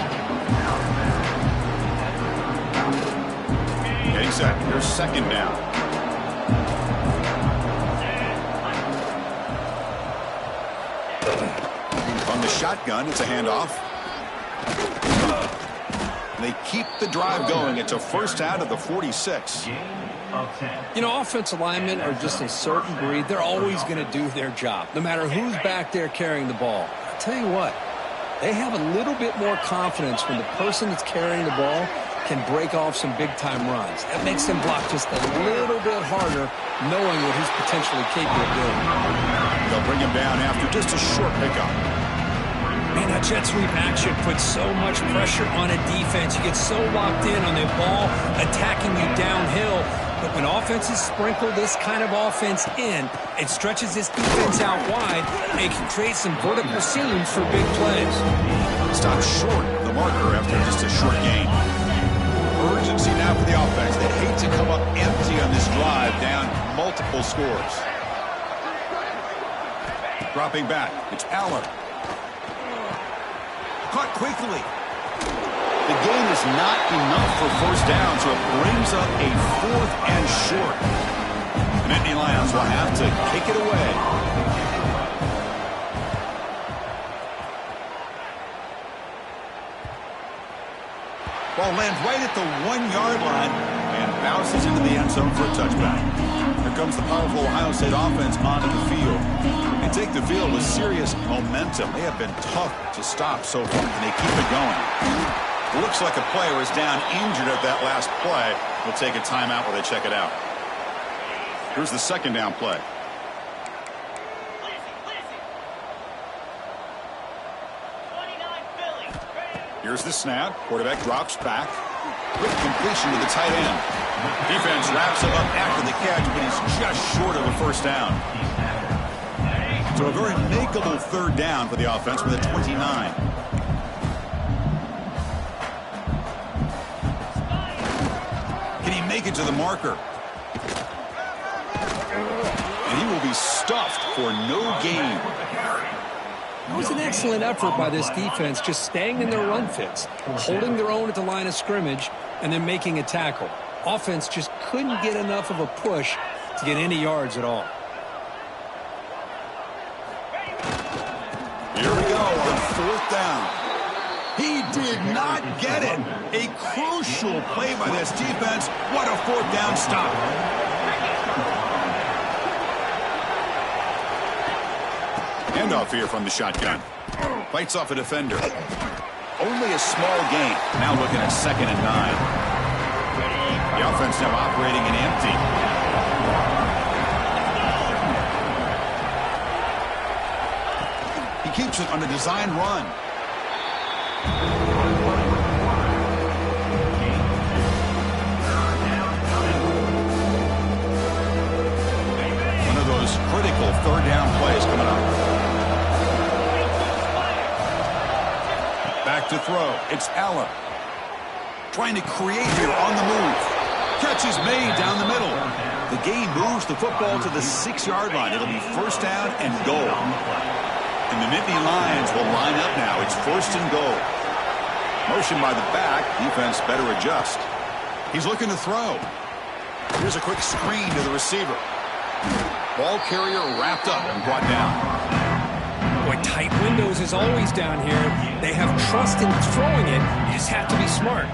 Getting set. Here's second down. From the shotgun, it's a handoff. They keep the drive going. It's a first out of the 46. You know, offensive linemen are just a certain breed. They're always going to do their job, no matter who's back there carrying the ball. I'll tell you what, they have a little bit more confidence when the person that's carrying the ball can break off some big-time runs. That makes them block just a little bit harder, knowing what he's potentially capable of doing. They'll bring him down after just a short pickup. Man, that jet sweep action puts so much pressure on a defense. You get so locked in on the ball attacking you downhill. But when offenses sprinkle this kind of offense in, it stretches this defense out wide and can create some vertical seams for big plays. Stop short of the marker after just a short gain. Urgency now for the offense. They hate to come up empty on this drive, down multiple scores. Dropping back, it's Allen. Caught quickly. The gain is not enough for first down, so it brings up a 4th and short. The Nittany Lions will have to kick it away. Ball lands right at the 1-yard line and bounces into the end zone for a touchback. Here comes the powerful Ohio State offense onto the field. They take the field with serious momentum. They have been tough to stop so far, and they keep it going. It looks like a player is down injured at that last play. We'll take a timeout while they check it out. Here's the second down play. Here's the snap. Quarterback drops back. Quick completion to the tight end. Defense wraps him up after the catch, but he's just short of a first down. So a very makeable third down for the offense with a 29. Can he make it to the marker? And he will be stuffed for no gain. It was an excellent effort by this defense, just staying in their run fits, holding their own at the line of scrimmage, and then making a tackle. Offense just couldn't get enough of a push to get any yards at all. Here we go on fourth down. He did not get it. A crucial play by this defense. What a fourth down stop. Handoff here from the shotgun. Fights off a defender. Only a small gain. Now looking at 2nd and 9. The offense now operating in empty. He keeps it on a design run. One of those critical third down plays coming up. Back to throw. It's Allen. Trying to create here on the move. Catch is made down the middle. The game moves the football to the 6-yard line. It'll be first down and goal. And the Nittany Lions will line up now. It's 1st and goal. Motion by the back. Defense better adjust. He's looking to throw. Here's a quick screen to the receiver. Ball carrier wrapped up and brought down. Boy, tight windows is always down here. They have trust in throwing it. You just have to be smart.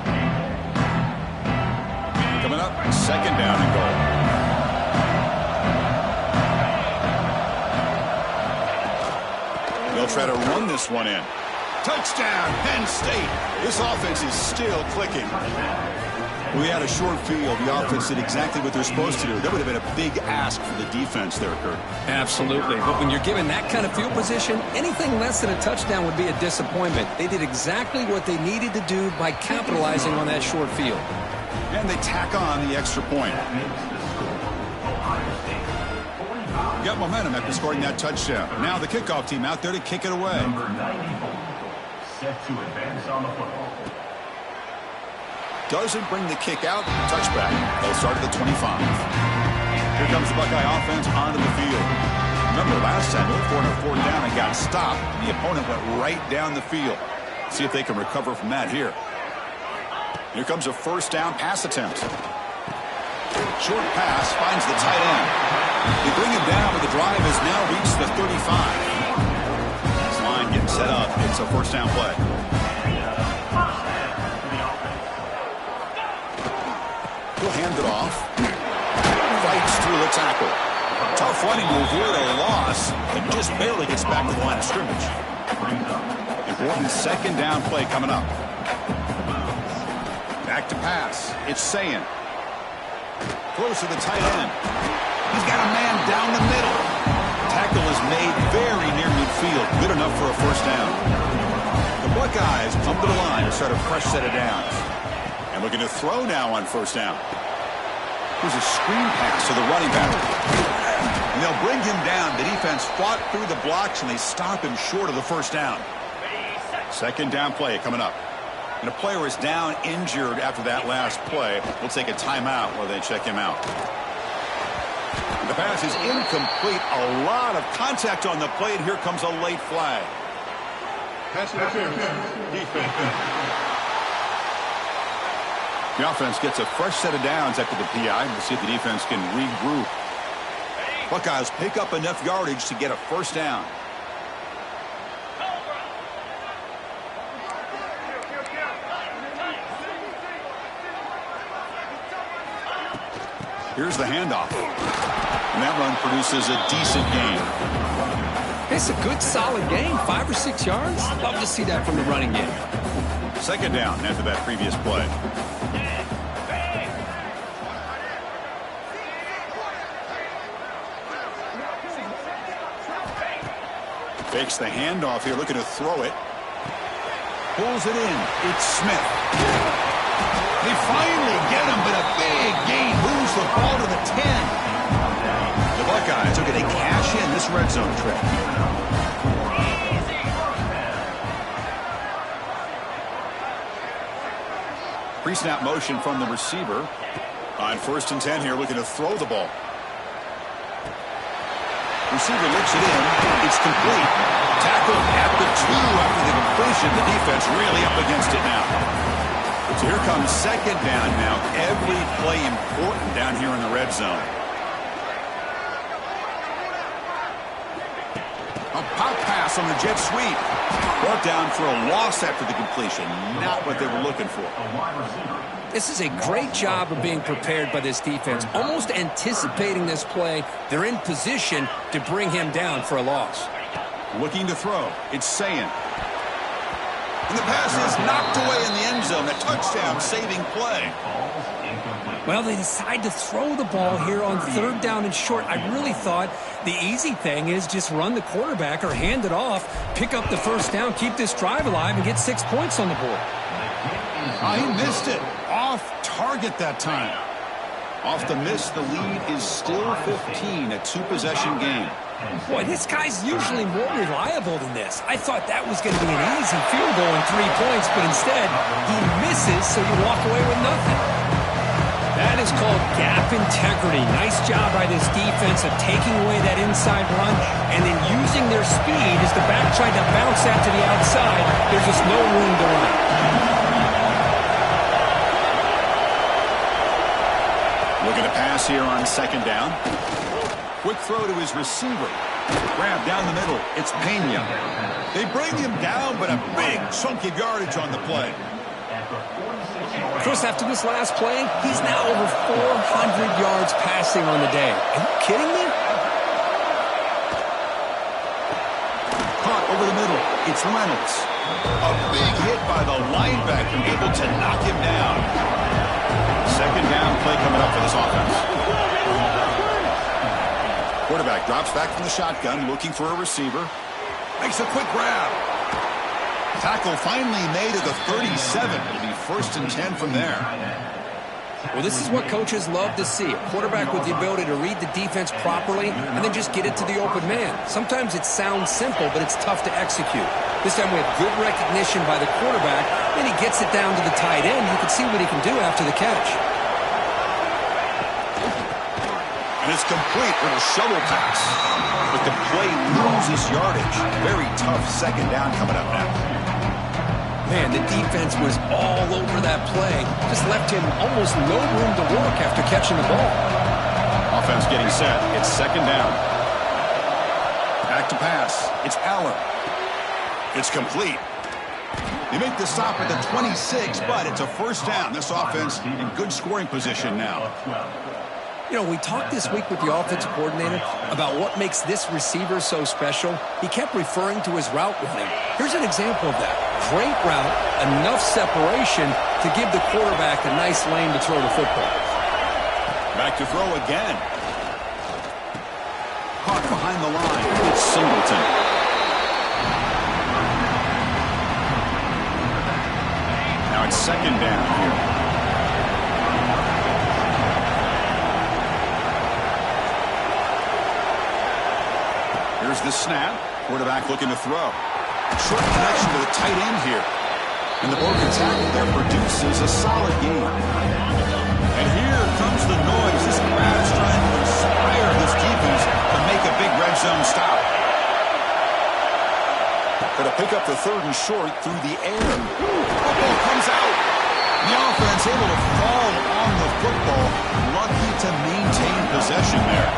Coming up, 2nd down and goal. They'll try to run this one in. Touchdown, Penn State. This offense is still clicking. We had a short field. The offense did exactly what they're supposed to do. That would have been a big ask for the defense there, Kurt. Absolutely. But when you're given that kind of field position, anything less than a touchdown would be a disappointment. They did exactly what they needed to do by capitalizing on that short field. And they tack on the extra point. Got momentum after scoring that touchdown. Now the kickoff team out there to kick it away. Number 94, set to advance on the football. Doesn't bring the kick out. Touchback. They'll start at the 25. Here comes the Buckeye offense onto the field. Remember, last time they were on a 4th down and got stopped. The opponent went right down the field. See if they can recover from that here. Here comes a 1st down pass attempt. Short pass finds the tight end. They bring him down, but the drive has now reached the 35. This line getting set up. It's a 1st down play. He'll hand it off. Fights through the tackle. Tough running move here at a loss, and just barely gets back to the line of scrimmage. Important 2nd down play coming up. Back to pass. It's Sayin. Close to the tight end. He's got a man down the middle. Tackle is made very near midfield. Good enough for a 1st down. The Buckeyes come to the line to start a fresh set of downs. And looking to throw now on 1st down. Here's a screen pass to the running back. And they'll bring him down. The defense fought through the blocks, and they stop him short of the 1st down. 2nd down play coming up. And a player is down injured after that last play. We'll take a timeout while they check him out. The pass is incomplete. A lot of contact on the play, and here comes a late flag. Pass interference. Defense. The offense gets a fresh set of downs after the PI. We'll see if the defense can regroup. Buckeyes pick up enough yardage to get a 1st down. Here's the handoff. And that run produces a decent gain. It's a good, solid game. 5 or 6 yards. Love to see that from the running game. 2nd down after that previous play. Fakes the handoff here, looking to throw it. Pulls it in. It's Smith. They finally get him, but a big gain moves the ball to the 10. The Buckeyes are going to cash in this this red zone trip. Pre-snap motion from the receiver. On 1st and 10 here, looking to throw the ball. Receiver looks it in. It's complete. Tackle at the 2 after the completion. The defense really up against it now. So here comes 2nd down now. Every play important down here in the red zone. A pop pass on the jet sweep. Brought down for a loss after the completion. Not what they were looking for. This is a great job of being prepared by this defense. Almost anticipating this play. They're in position to bring him down for a loss. Looking to throw. It's Sayin. And the pass is knocked away in the end zone. A touchdown saving play. Well, they decide to throw the ball here on 3rd down and short. I really thought the easy thing is just run the quarterback or hand it off, pick up the 1st down, keep this drive alive, and get 6 points on the board. He missed it. Off target that time. Off the miss, the lead is still 15, a 2-possession game. Boy, this guy's usually more reliable than this. I thought that was going to be an easy field goal and 3 points, but instead, he misses, so you walk away with nothing. That is called gap integrity. Nice job by this defense of taking away that inside run and then using their speed as the back tried to bounce that to the outside. There's just no room to run. Looking to pass here on 2nd down. Quick throw to his receiver. Grab down the middle. It's Pena. They bring him down, but a big chunk of yardage on the play. Chris, after this last play, he's now over 400 yards passing on the day. Are you kidding me? Caught over the middle. It's Reynolds. A big hit by the linebacker, able to knock him down. 2nd down play coming up for this offense. Quarterback drops back from the shotgun, looking for a receiver. Makes a quick grab. Tackle finally made at the 37. It'll be 1st and 10 from there. Well, this is what coaches love to see. A quarterback with the ability to read the defense properly and then just get it to the open man. Sometimes it sounds simple, but it's tough to execute. This time we have good recognition by the quarterback. Then he gets it down to the tight end. You can see what he can do after the catch. And it's complete with a shovel pass. But the play loses yardage. Very tough 2nd down coming up now. Man, the defense was all over that play. Just left him almost no room to work after catching the ball. Offense getting set. It's 2nd down. Back to pass. It's Allen. It's complete. They make the stop at the 26, but it's a 1st down. This offense in good scoring position now. You know, we talked this week with the offensive coordinator about what makes this receiver so special. He kept referring to his route running. Here's an example of that. Great route, enough separation to give the quarterback a nice lane to throw the football. Back to throw again. Caught behind the line. It's Singleton. Now it's 2nd down here. Here's the snap. Quarterback looking to throw. Short connection to the tight end here. And the broken tackle there produces a solid game. And here comes the noise. This crowd is trying to inspire this defense to make a big red zone stop. Going to pick up the 3rd and short through the air. Football comes out. The offense able to fall on the football. Lucky to maintain possession there.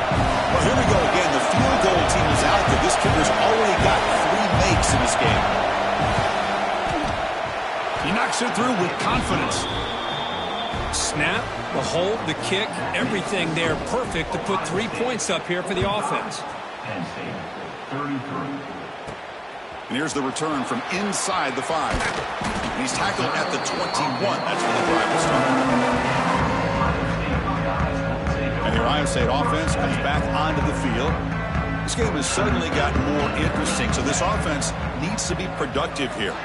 Well, here we go again. The field goal team is out there. This kicker's already got 3 makes in this game. He knocks it through with confidence. Snap, the hold, the kick, everything there perfect to put 3 points up here for the offense. And here's the return from inside the 5. And he's tackled at the 21. That's where the drive will start. And the Ohio State offense comes back onto the field. This game has suddenly gotten more interesting, so this offense needs to be productive here.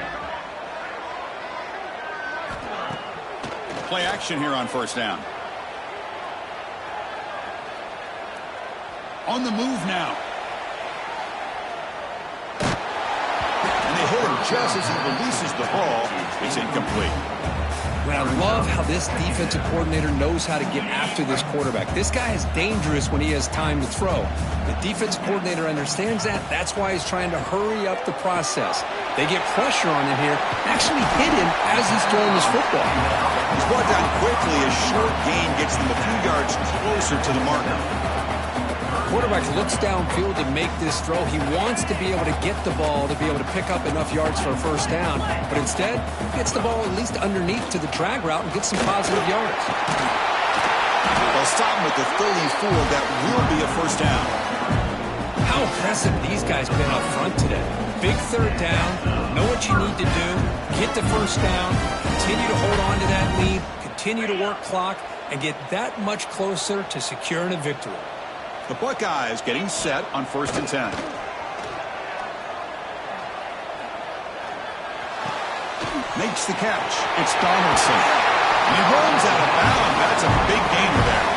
Play action here on 1st down. On the move now. They hit him just as he releases the ball. It's incomplete. I love how this defensive coordinator knows how to get after this quarterback. This guy is dangerous when he has time to throw. The defensive coordinator understands that. That's why he's trying to hurry up the process. They get pressure on him here, actually hit him as he's throwing this football. He's brought down quickly. A short gain gets them a few yards closer to the marker. Quarterback looks downfield to make this throw. He wants to be able to get the ball to be able to pick up enough yards for a first down, but instead he gets the ball at least underneath to the drag route and gets some positive yards. They'll stop him at the 34. That will be a first down. How impressive these guys been up front today. Big third down, know what you need to do, get the first down, continue to hold on to that lead, continue to work clock, and get that much closer to securing a victory. The Buckeyes getting set on 1st and 10. Makes the catch. It's Donaldson. And he runs out of bounds. That's a big gainer there.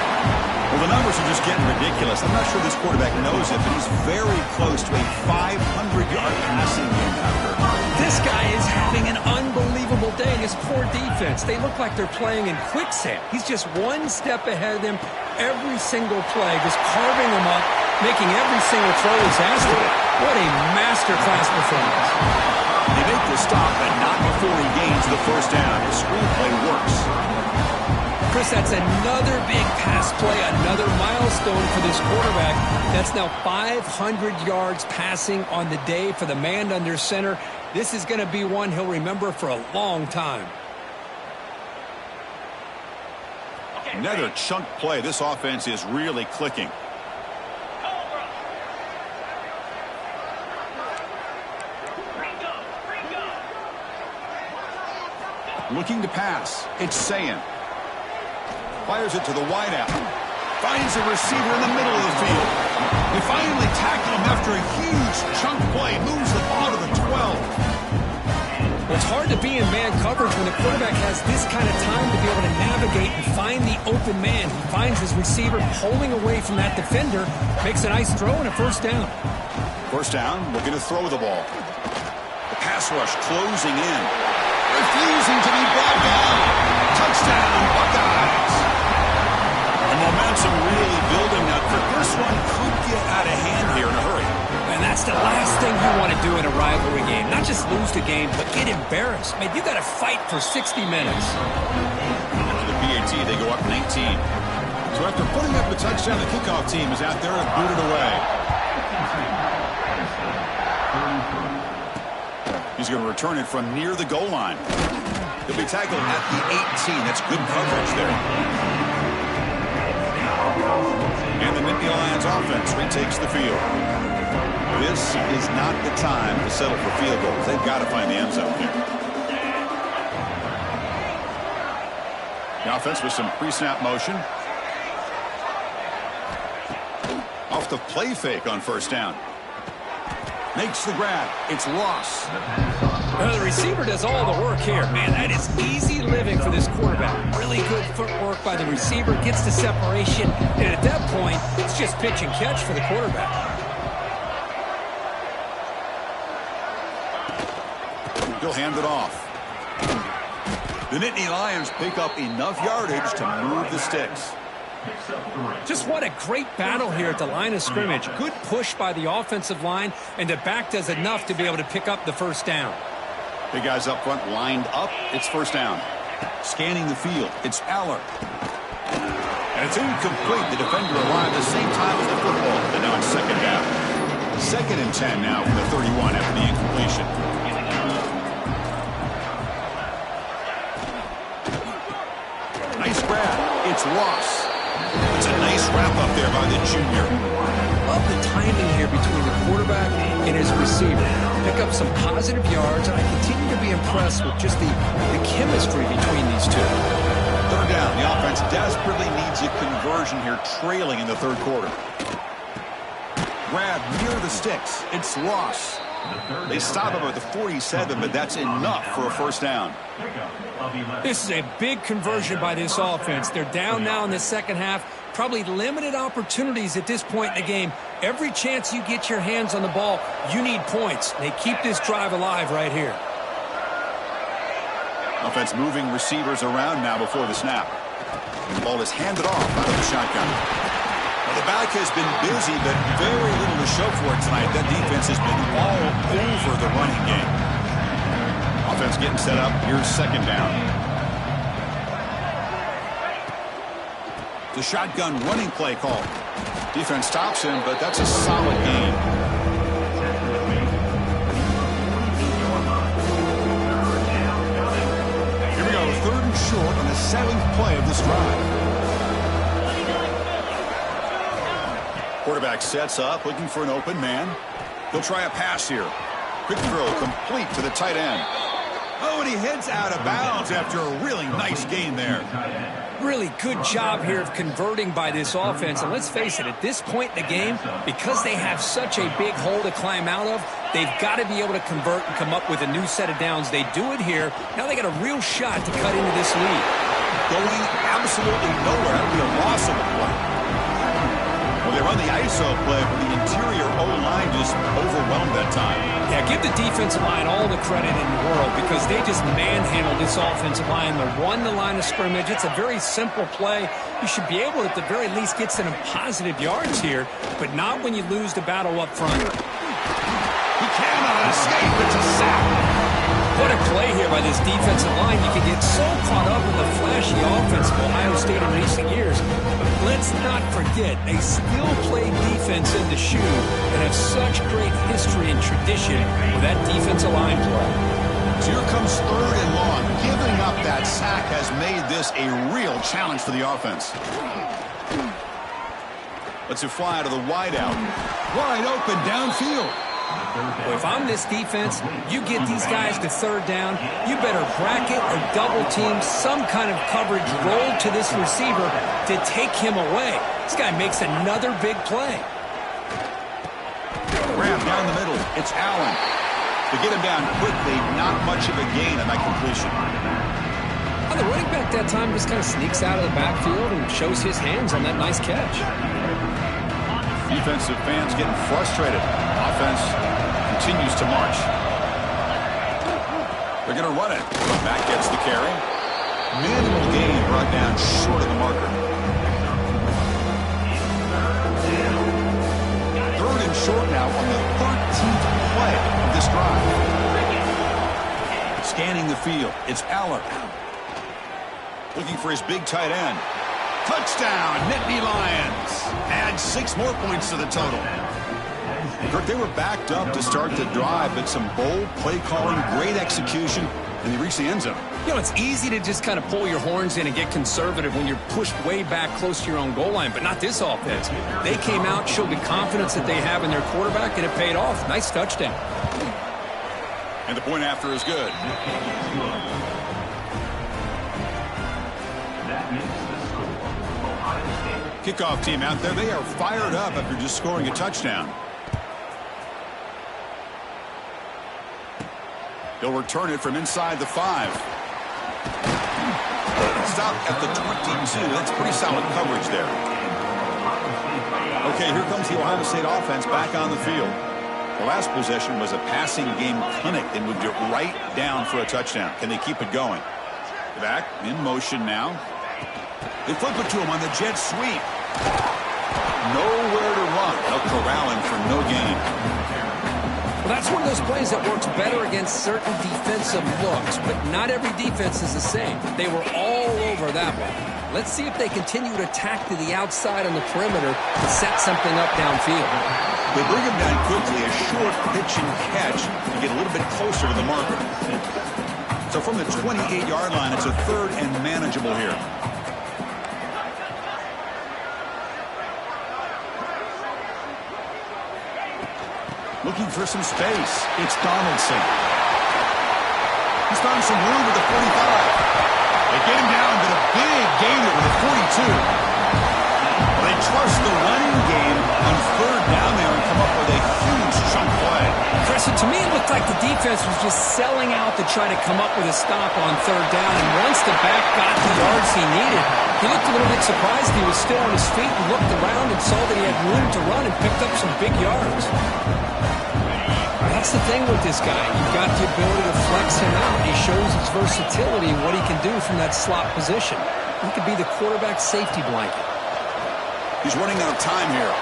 Well, the numbers are just getting ridiculous. I'm not sure this quarterback knows it, but he's very close to a 500-yard passing game after. This guy is having an unbelievable day in his poor defense. They look like they're playing in quicksand. He's just one step ahead of them every single play, just carving them up, making every single throw he's asked for. What a masterclass performance. They make the stop, but not before he gains the first down. The screenplay works. Chris, that's another big pass play, another milestone for this quarterback. That's now 500 yards passing on the day for the man under center. This is going to be one he'll remember for a long time. Another chunk play. This offense is really clicking. Looking to pass. It's Sayin. Fires it to the wideout. Finds a receiver in the middle of the field. They finally tackle him after a huge chunk play. Moves the ball to the 12. Well, it's hard to be in man coverage when the quarterback has this kind of time to be able to navigate and find the open man. He finds his receiver pulling away from that defender, makes a nice throw and a first down. First down, looking to throw the ball. The pass rush closing in. Refusing to be brought down. Touchdown, Buckeyes. The momentum really building now. This one could get out of hand here in a hurry. And that's the last thing you want to do in a rivalry game. Not just lose the game, but get embarrassed. Man, you got to fight for 60 minutes. The PAT, they go up 19. So after putting up the touchdown, the kickoff team is out there and booted away. He's going to return it from near the goal line. He'll be tackled at the 18. That's good coverage there. And the Nittany Lions offense retakes the field. This is not the time to settle for field goals. They've got to find the end zone here. The offense with some pre-snap motion. Off the play fake on first down. Makes the grab. It's lost. Well, the receiver does all the work here. Man, that is easy living for this quarterback. Really good footwork by the receiver. Gets the separation. And at that point, it's just pitch and catch for the quarterback. He'll hand it off. The Nittany Lions pick up enough yardage to move the sticks. Just what a great battle here at the line of scrimmage. Good push by the offensive line, and the back does enough to be able to pick up the first down. Big guys up front lined up. It's first down. Scanning the field. It's Aller. And it's incomplete. The defender arrived the same time as the football, but now it's second down. 2nd and 10 now from the 31 after the incompletion. Nice grab. It's lost. It's a nice wrap-up there by the junior. Love the timing here between the quarterback and his receiver. Pick up some positive yards, and I continue to be impressed with just the chemistry between these two. Third down. The offense desperately needs a conversion here, trailing in the third quarter. Grab near the sticks. It's lost. They stop him at the 47, but that's enough for a first down. This is a big conversion by this offense. They're down now in the second half. Probably limited opportunities at this point in the game. Every chance you get your hands on the ball, you need points. They keep this drive alive right here. Offense moving receivers around now before the snap. The ball is handed off out of the shotgun. Well, the back has been busy, but very little to show for it tonight. That defense has been all over the running game. Offense getting set up. Here's second down. The shotgun running play call. Defense stops him, but that's a solid gain. Here we go, third and short on the 7th play of this drive. Quarterback sets up, looking for an open man. He'll try a pass here. Quick throw, complete to the tight end. Oh, and he heads out of bounds after a really nice gain there. Really good job here of converting by this offense. And let's face it, at this point in the game, because they have such a big hole to climb out of, they've got to be able to convert and come up with a new set of downs. They do it here. Now they got a real shot to cut into this lead. Going absolutely nowhere. That would be a loss of a play. Well, they run the ISO play, but the interior O-line just overwhelmed that time. Yeah, give the defensive line all the credit in the world because they just manhandled this offensive line. They won the line of scrimmage. It's a very simple play. You should be able to, at the very least, get some positive yards here, but not when you lose the battle up front. He cannot escape. It's a sack. What a play here by this defensive line. You can get so caught up in the flashy offense of Ohio State in recent years. But let's not forget a skill-play defense in the shoe that have such great history and tradition with that defensive line play. So here comes third and long. Giving up that sack has made this a real challenge for the offense. Lets it fly to the wideout. Wide open downfield. Well, if I'm this defense, you get these guys to third down, you better bracket or double team some kind of coverage rolled to this receiver to take him away. This guy makes another big play. Grab down the middle. It's Allen. To get him down quickly, not much of a gain on that completion. Well, the running back that time just kind of sneaks out of the backfield and shows his hands on that nice catch. Defensive fans getting frustrated. Offense continues to march. They're going to run it. Back gets the carry. Minimal gain brought down short of the marker. Third and short now on the 13th play of this drive. Scanning the field. It's Allen. Looking for his big tight end. Touchdown, Nittany Lions. Add 6 more points to the total. Kirk, they were backed up to start the drive, but some bold play calling, great execution, and they reached the end zone. You know, it's easy to just kind of pull your horns in and get conservative when you're pushed way back close to your own goal line, but not this offense. They came out, showed the confidence that they have in their quarterback, and it paid off. Nice touchdown. And the point after is good. Kickoff team out there, they are fired up after just scoring a touchdown. They'll return it from inside the 5. Stop at the 22. That's pretty solid coverage there. Okay, here comes the Ohio State offense back on the field. The last possession was a passing game clinic. They moved it right down for a touchdown. Can they keep it going? Back in motion now. They flip it to him on the jet sweep. Nowhere to run. They'll corral him for no gain. Well, that's one of those plays that works better against certain defensive looks, but not every defense is the same. They were all over that one. Let's see if they continue to attack to the outside on the perimeter to set something up downfield. They bring him down quickly, a short pitch and catch to get a little bit closer to the marker. So from the 28-yard line, it's a third and manageable here. Looking for some space. It's Donaldson. He's found some room at the 45. They get him down to the big gain over the 42. They trust the running game on third down there and come up with a huge chunk play. Chris, So to me, it looked like the defense was just selling out to try to come up with a stop on third down. And once the back got the yards he needed, he looked a little bit surprised he was still on his feet and looked around and saw that he had room to run and picked up some big yards. That's the thing with this guy. You've got the ability to flex him out. He shows his versatility and what he can do from that slot position. He could be the quarterback safety blanket. He's running out of time here.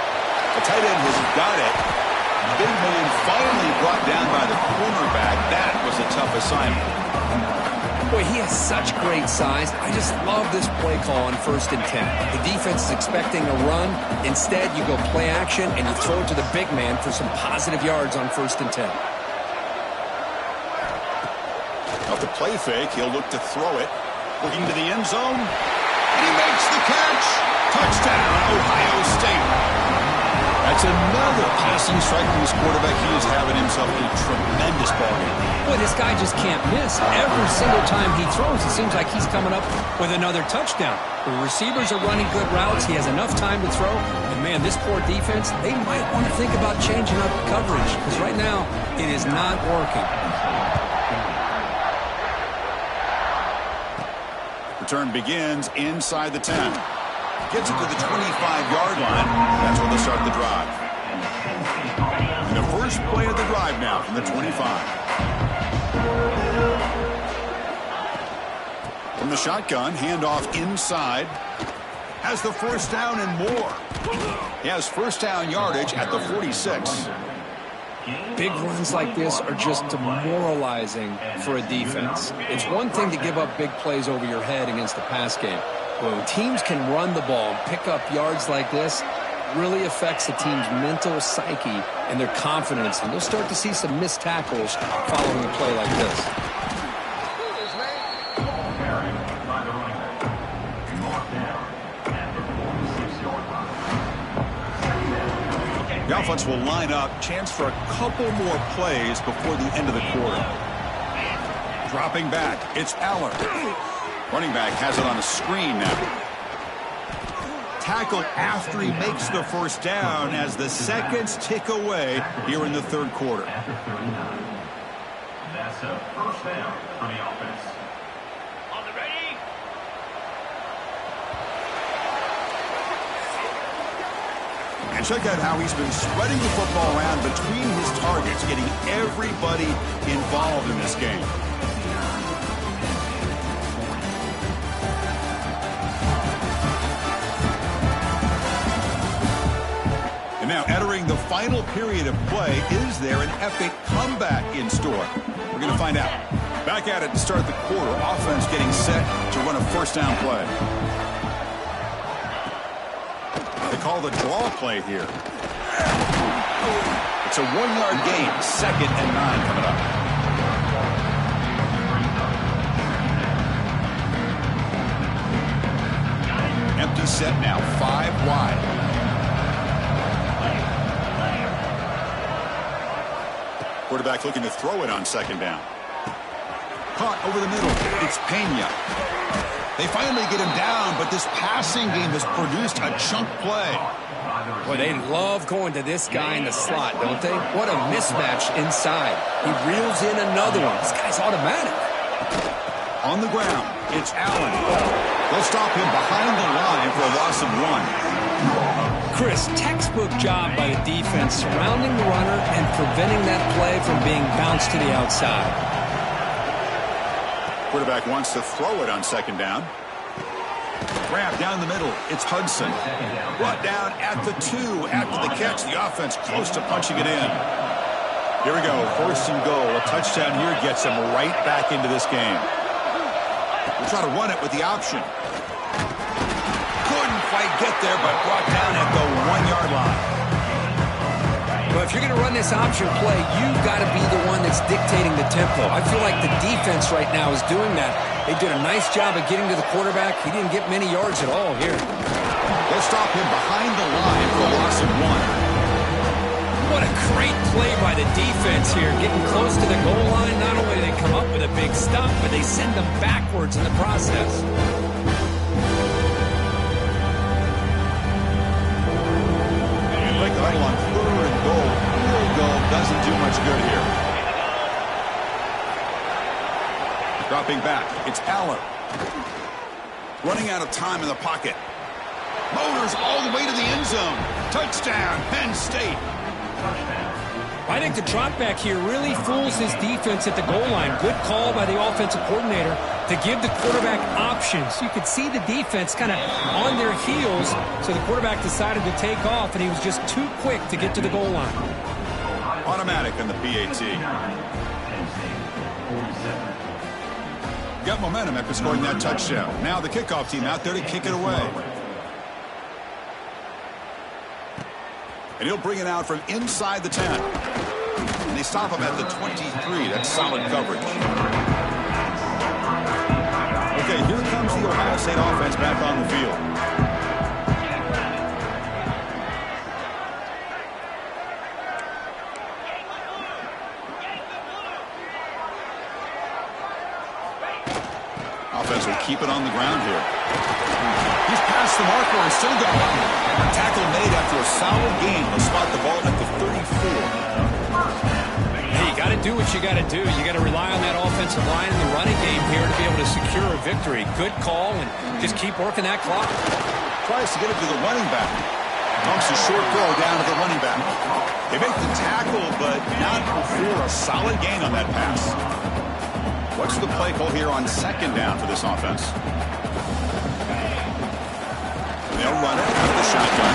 The tight end has got it. Big man finally brought down by the cornerback. That was a tough assignment. Boy, he has such great size. I just love this play call on 1st and 10. The defense is expecting a run. Instead, you go play action, and you throw it to the big man for some positive yards on 1st and 10. Off the play fake, he'll look to throw it. Looking to the end zone. And he makes the catch. Touchdown, Ohio State. That's another passing strike from this quarterback. He is having himself a tremendous ballgame. Boy, this guy just can't miss. Every single time he throws, it seems like he's coming up with another touchdown. The receivers are running good routes. He has enough time to throw. And, man, this poor defense, they might want to think about changing up coverage because right now it is not working. Return begins inside the 10. Gets it to the 25-yard line. That's where they start the drive. And the first play of the drive now from the 25. From the shotgun, handoff inside. Has the first down and more. He has first down yardage at the 46. Big runs like this are just demoralizing for a defense. It's one thing to give up big plays over your head against the pass game. When teams can run the ball and pick up yards like this, it really affects the team's mental psyche and their confidence. And you'll start to see some missed tackles following a play like this. The offense will line up. Chance for a couple more plays before the end of the quarter. Dropping back. It's Aller. Running back has it on a screen now. Tackle after he makes the first down as the seconds tick away here in the third quarter. That's a first down for the offense. On the ready. And check out how he's been spreading the football around between his targets, getting everybody involved in this game. Now entering the final period of play, is there an epic comeback in store? We're going to find out. Back at it to start the quarter. Offense getting set to run a first down play. They call the draw play here. It's a 1-yard gain. 2nd and 9 coming up. Empty set now. 5 wide. Quarterback looking to throw it on 2nd down. Caught over the middle. It's Pena. They finally get him down, but this passing game has produced a chunk play. Boy, they love going to this guy in the slot, don't they? What a mismatch inside. He reels in another one. This guy's automatic. On the ground, it's Allen. They'll stop him behind the line for a loss of 1. Chris, textbook job by the defense surrounding the runner and preventing that play from being bounced to the outside. Quarterback wants to throw it on 2nd down. Grab down the middle. It's Hudson. Brought down at the 2 after the catch. The offense close to punching it in. Here we go. 1st and goal. A touchdown here gets them right back into this game. We'll try to run it with the option. Couldn't quite get there, but brought down at the 1-yard line. Well, if you're going to run this option play, you've got to be the one that's dictating the tempo. I feel like the defense right now is doing that. They did a nice job of getting to the quarterback. He didn't get many yards at all here. They'll stop him behind the line for a loss of 1. What a great play by the defense here. Getting close to the goal line, not only do they come up with a big stop, but they send them backwards in the process. And break the huddle on 3rd and goal. Field goal doesn't do much good here. Stepping back, it's Allen. Running out of time in the pocket. Motors all the way to the end zone. Touchdown, Penn State. I think the drop back here really fools his defense at the goal line. Good call by the offensive coordinator to give the quarterback options. You could see the defense kind of on their heels, so the quarterback decided to take off, and he was just too quick to get to the goal line. Automatic on the PAT. Got momentum after scoring that touchdown. Now the kickoff team out there to kick it away. And he'll bring it out from inside the 10. And they stop him at the 23. That's solid coverage. Okay, here comes the Ohio State offense back on the field. Offense will keep it on the ground here. He's past the marker and still going. Tackle made after a solid gain. They'll spot the ball at the 34. Hey, you got to do what you got to do. You got to rely on that offensive line in the running game here to be able to secure a victory. Good call, and just keep working that clock. Tries to get it to the running back. Dumps a short throw down to the running back. They make the tackle, but not before a solid gain on that pass. What's the play call here on second down for this offense? They'll run it out of the shotgun.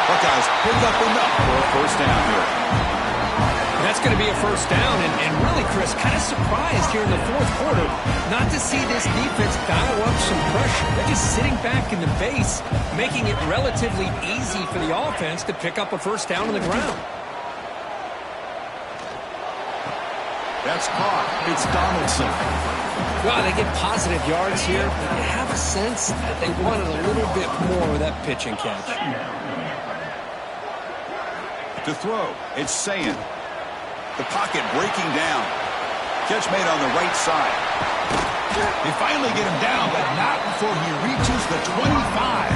Buckeyes pick up enough for a first down here. And that's going to be a first down. And really, Chris, kind of surprised here in the fourth quarter not to see this defense dial up some pressure. They're just sitting back in the base, making it relatively easy for the offense to pick up a first down on the ground. That's caught. It's Donaldson. Well, they get positive yards here, but you have a sense that they wanted a little bit more of that pitch and catch. To throw, it's Sayin. The pocket breaking down. Catch made on the right side. They finally get him down, but not before he reaches the 25.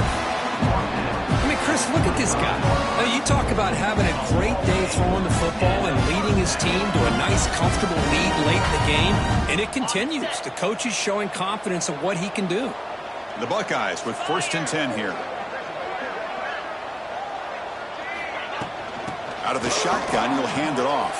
I mean, Chris, look at this guy. Now, you talk about having a great day throwing the football and leading his team to a nice, comfortable lead late in the game, and it continues. The coach is showing confidence of what he can do. The Buckeyes with 1st and 10 here. Out of the shotgun, he'll hand it off.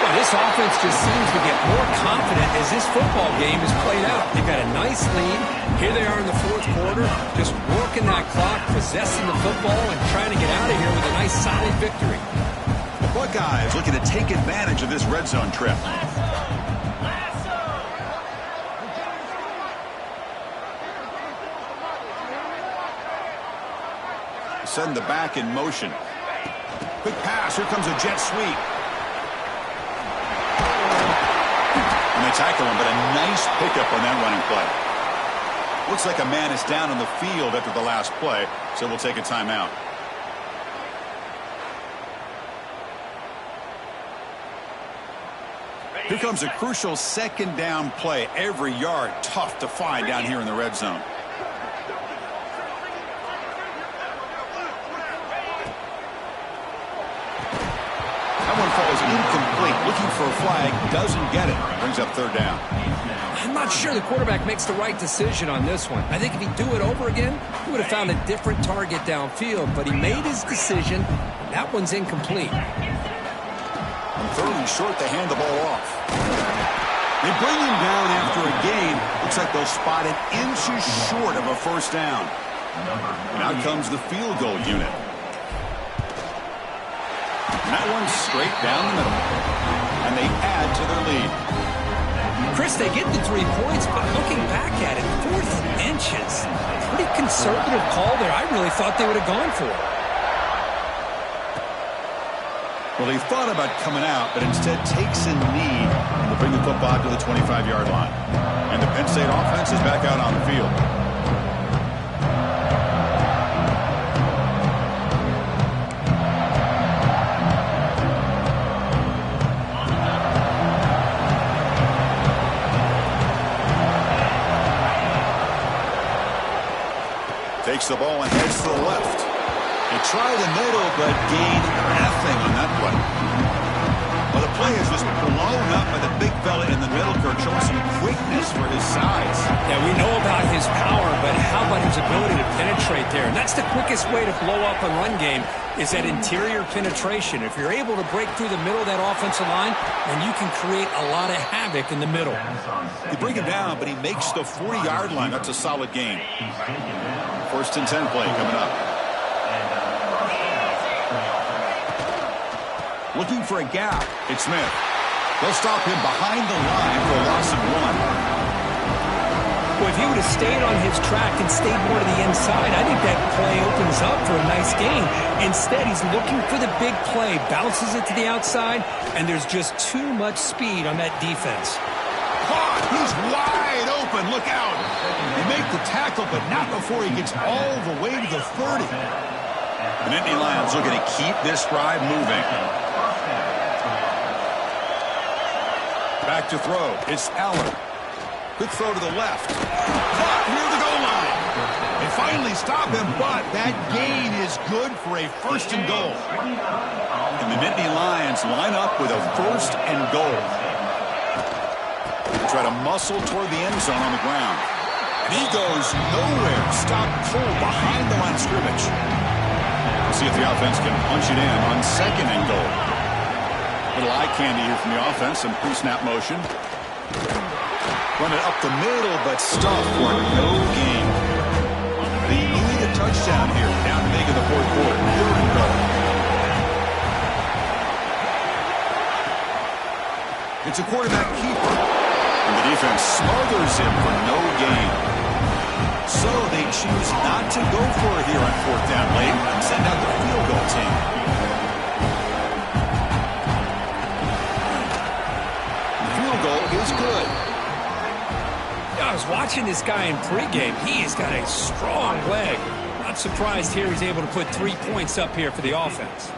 Well, this offense just seems to get more confident as this football game is played out. They've got a nice lead. Here they are in the fourth quarter, just working that clock, possessing the football, and trying to get out of here with a nice, solid victory. The Buckeyes looking to take advantage of this red zone trip. Send the back in motion. Quick pass. Here comes a jet sweep. And they tackle him, but a nice pickup on that running play. Looks like a man is down on the field after the last play, so we'll take a timeout. Here comes a crucial second down play. Every yard tough to find down here in the red zone. That one falls incomplete. Looking for a flag. Doesn't get it. Brings up 3rd down. I'm not sure the quarterback makes the right decision on this one. I think if he'd do it over again, he would have found a different target downfield, but he made his decision. That one's incomplete. On 3rd and short, they hand the ball off. They bring him down after a gain. Looks like they'll spot it inches short of a first down. And out comes the field goal unit. And that one's straight down the middle. And they add to their lead. Chris, they get the 3 points, but looking back at it, 4th inches. Pretty conservative call there. I really thought they would have gone for it. Well, he thought about coming out, but instead takes a knee to bring the football to the 25-yard line. And the Penn State offense is back out on the field. Takes the ball and heads to the left. They try the middle, but gain nothing on that play. Well, the play is just blown up by the big fella in the middle, Kirk, showing some quickness for his size. Yeah, we know about his power, but how about his ability to penetrate there? And that's the quickest way to blow up a run game, is that interior penetration. If you're able to break through the middle of that offensive line, then you can create a lot of havoc in the middle. You bring him down, but he makes the 40-yard line. That's a solid gain. First and 10 play coming up. Looking for a gap. It's Smith. They'll stop him behind the line for a loss of 1. Well, if he would have stayed on his track and stayed more to the inside, I think that play opens up for a nice gain. Instead, he's looking for the big play, bounces it to the outside, and there's just too much speed on that defense. Caught! He's wide open. Look out. They make the tackle, but not before he gets all the way to the 30. The Nittany Lions looking to keep this drive moving. Back to throw. It's Allen. Quick throw to the left. Caught near the goal line. They finally stop him, but that gain is good for a first and goal. And the Nittany Lions line up with a first and goal. They try to muscle toward the end zone on the ground. And he goes nowhere. Stop cold behind the line of scrimmage. We'll see if the offense can punch it in on second and goal. Little eye candy here from the offense. Some pre-snap motion. Run it up the middle, but stuffed for no gain. They need a touchdown here. Down big in the fourth quarter. Third and goal. It's a quarterback keeper. And the defense smothers him for no gain. So they choose not to go for it here on fourth down late and send out the field goal team. Is good. I was watching this guy in pregame. He has got a strong leg. Not surprised here he's able to put 3 points up here for the offense.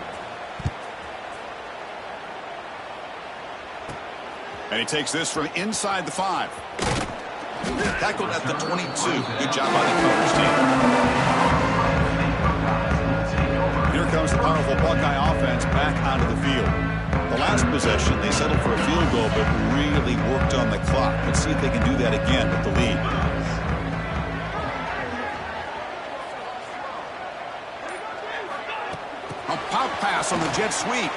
And he takes this from inside the 5. Tackled at the 22. Good job by the coverage team. Here comes the powerful Buckeye offense back onto the field. The last possession, they settled for a field goal, but really worked on the clock. Let's see if they can do that again with the lead. A pop pass on the jet sweep.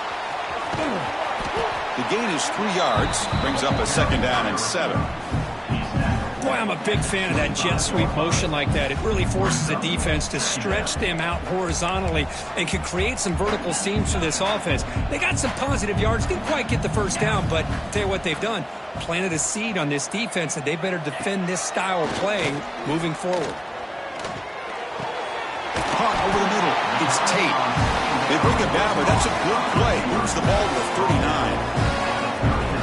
The gain is 3 yards. Brings up a second down and 7. Boy, I'm a big fan of that jet sweep motion like that. It really forces a defense to stretch them out horizontally and can create some vertical seams for this offense. They got some positive yards. Didn't quite get the first down, but I'll tell you what they've done. Planted a seed on this defense, and they better defend this style of play moving forward. Caught over the middle. It's Tate. They bring him down, but that's a good play. Moves the ball to the 39.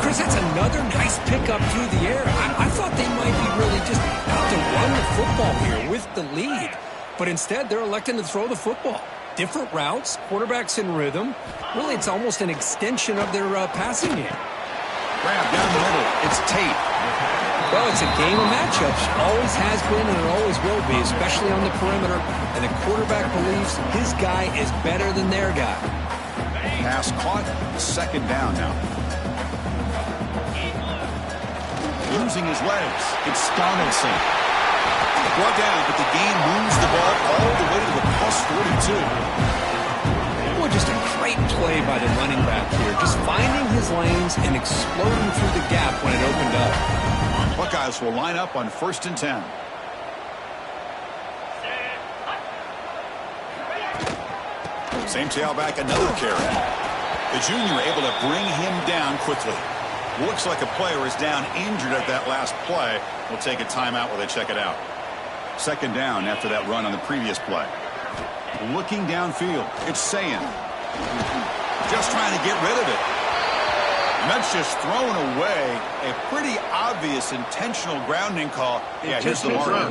Chris, that's another nice pickup through the air. I thought they might be really just out to run the football here with the lead. But instead, they're electing to throw the football. Different routes, quarterbacks in rhythm. Really, it's almost an extension of their passing game. Grab down the middle. It's Tate. Well, it's a game of matchups. Always has been and it always will be, especially on the perimeter. And the quarterback believes his guy is better than their guy. Pass caught. Second down now. Using his legs. It's Donaldson. Brought down, but the gain moves the ball all the way to the plus 42. Well, just a great play by the running back here. Just finding his lanes and exploding through the gap when it opened up. Buckeyes will line up on first and 10. Same tailback, another carry. The junior able to bring him down quickly. Looks like a player is down injured at that last play. We'll take a timeout while they check it out. Second down after that run on the previous play. Looking downfield. It's Sayin. Just trying to get rid of it. And that's just thrown away. A pretty obvious intentional grounding call. Yeah, here's the marker.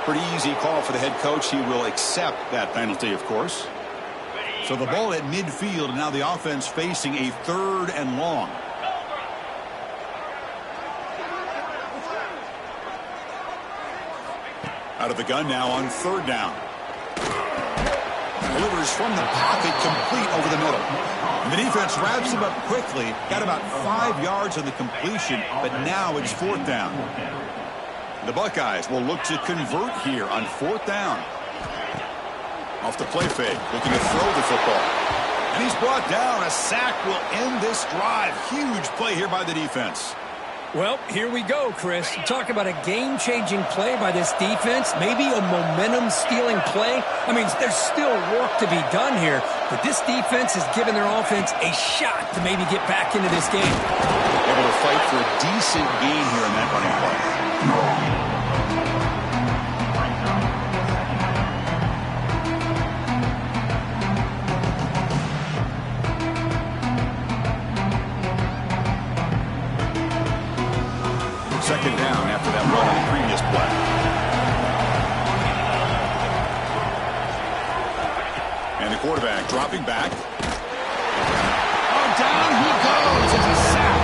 Pretty easy call for the head coach. He will accept that penalty, of course. So the ball at midfield, and now the offense facing a third and long. Out of the gun now on third down. Delivers from the pocket, complete over the middle. And the defense wraps him up quickly. Got about 5 yards on the completion, but now it's 4th down. The Buckeyes will look to convert here on 4th down. Off the play fake, looking to throw the football. And he's brought down. A sack will end this drive. Huge play here by the defense. Well, here we go, Chris. You talk about a game-changing play by this defense, maybe a momentum-stealing play. I mean, there's still work to be done here, but this defense has given their offense a shot to maybe get back into this game. Able to fight for a decent gain here in that running play. Second down after that run on the previous play. And the quarterback dropping back. Oh, down he goes. It's a sack.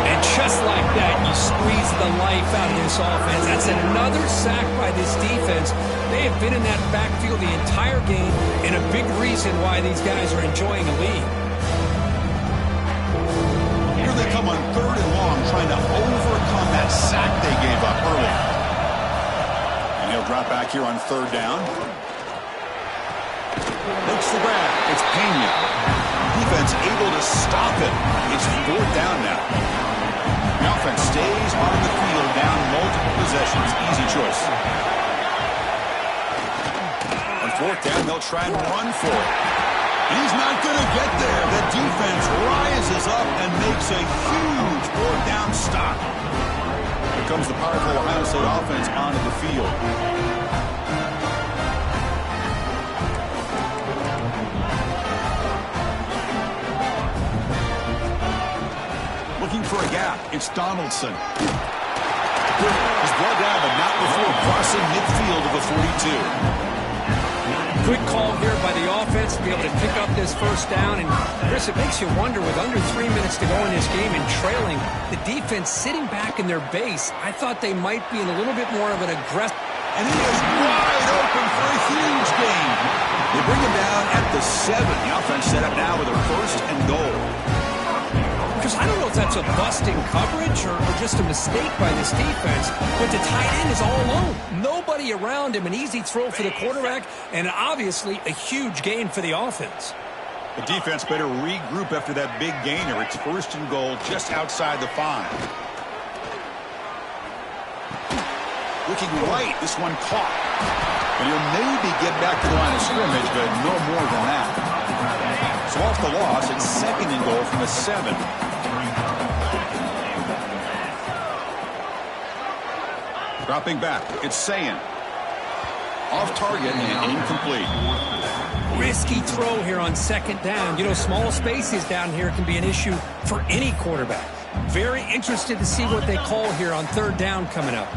And just like that, you squeeze the life out of this offense. That's another sack by this defense. They have been in that backfield the entire game, and a big reason why these guys are enjoying a lead. Here they come on 3rd and long, trying to overcome that sack they gave up early. And he'll drop back here on 3rd down. Looks the grab. It's Pena. Defense able to stop it. It's 4th down now. The offense stays on the field, down multiple possessions. Easy choice. On 4th down, they'll try and run for it. He's not going to get there. The defense rises up and makes a huge 4th down stop. Here comes the powerful Ohio State offense onto the field. Looking for a gap. It's Donaldson. He's brought down, but not before crossing midfield of the 42. Good call here by the offense to be able to pick up this 1st down. And, Chris, it makes you wonder, with under 3 minutes to go in this game and trailing, the defense sitting back in their base, I thought they might be in a little bit more of an aggressive. And he is wide open for a huge gain. They bring him down at the 7. The offense set up now with a 1st and goal. Because I don't know if that's a busting coverage or just a mistake by this defense, but the tight end is all alone. Nobody around him. An easy throw for the quarterback, and obviously a huge gain for the offense. The defense better regroup after that big gainer. It's 1st and goal just outside the 5. Looking right, this one caught. And he'll maybe get back to the line of scrimmage, but no more than that. So off the loss, it's 2nd and goal from the 7. Dropping back, it's Sayin. Off target and incomplete. Risky throw here on 2nd down. You know, small spaces down here can be an issue for any quarterback. Very interested to see what they call here on 3rd down coming up.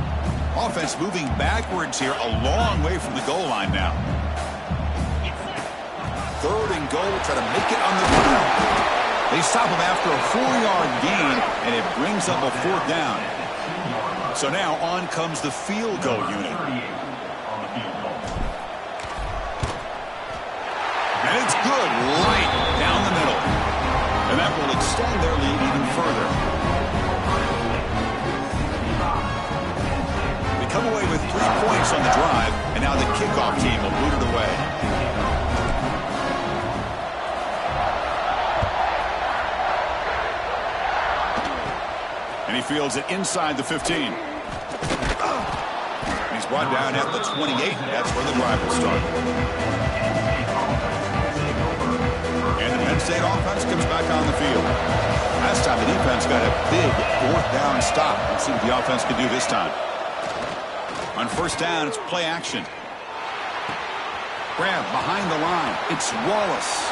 Offense moving backwards here, a long way from the goal line now. 3rd and goal, try to make it on the ground. They stop him after a 4-yard gain, and it brings up a 4th down. So now on comes the field goal unit. And it's good, right down the middle. And that will extend their lead even further. They come away with 3 points on the drive, and now the kickoff team will boot it away. And he fields it inside the 15. He's brought down at the 28. That's where the drive will start. And the Penn State offense comes back on the field. Last time the defense got a big 4th down stop. Let's see what the offense can do this time. On 1st down, it's play action. Grab behind the line. It's Wallace.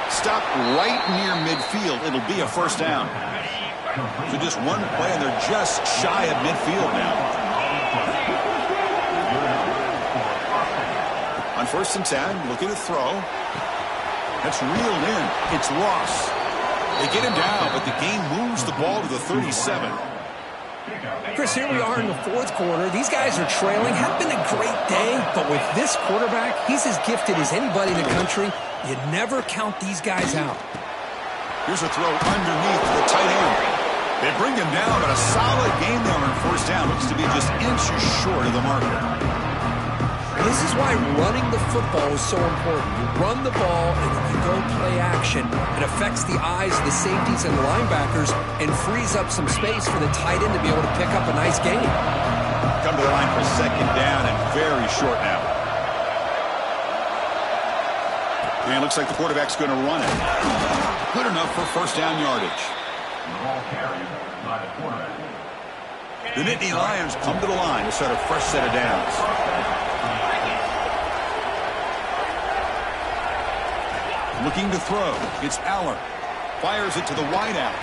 Stop right near midfield. It'll be a 1st down. So just one play, and they're just shy of midfield now. On 1st and 10, looking to throw. That's reeled in. It's Ross. They get him down, but the game moves the ball to the 37. Chris, here we are in the fourth quarter. These guys are trailing. Had been a great day, but with this quarterback, he's as gifted as anybody in the country. You never count these guys out. Here's a throw underneath the tight end. They bring him down, but a solid game there on first down. Looks to be just inches short of the marker. This is why running the football is so important. You run the ball, and then you go play action. It affects the eyes of the safeties and the linebackers and frees up some space for the tight end to be able to pick up a nice gain. Come to the line for second down and very short now. And it looks like the quarterback's going to run it. Good enough for first down yardage. The Nittany Lions come to the line to start a fresh set of downs. Looking to throw. It's Aller. Fires it to the wideout.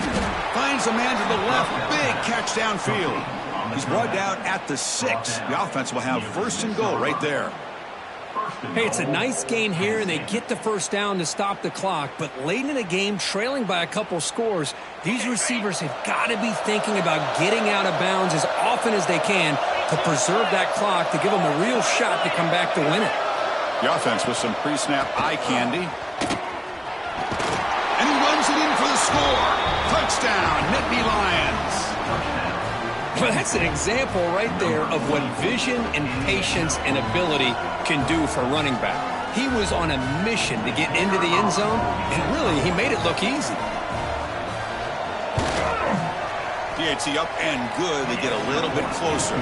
Finds a man to the left. Big catch downfield. He's brought down at the 6. The offense will have first and goal right there. Hey, it's a nice gain here, and they get the first down to stop the clock. But late in the game, trailing by a couple scores, these receivers have got to be thinking about getting out of bounds as often as they can to preserve that clock, to give them a real shot to come back to win it. The offense with some pre-snap eye candy. And he runs it in for the score. Touchdown, Nittany Lions. Well, that's an example right there of what vision and patience and ability can do for running back. He was on a mission to get into the end zone, and really, he made it look easy. DHC up and good. They get a little bit closer.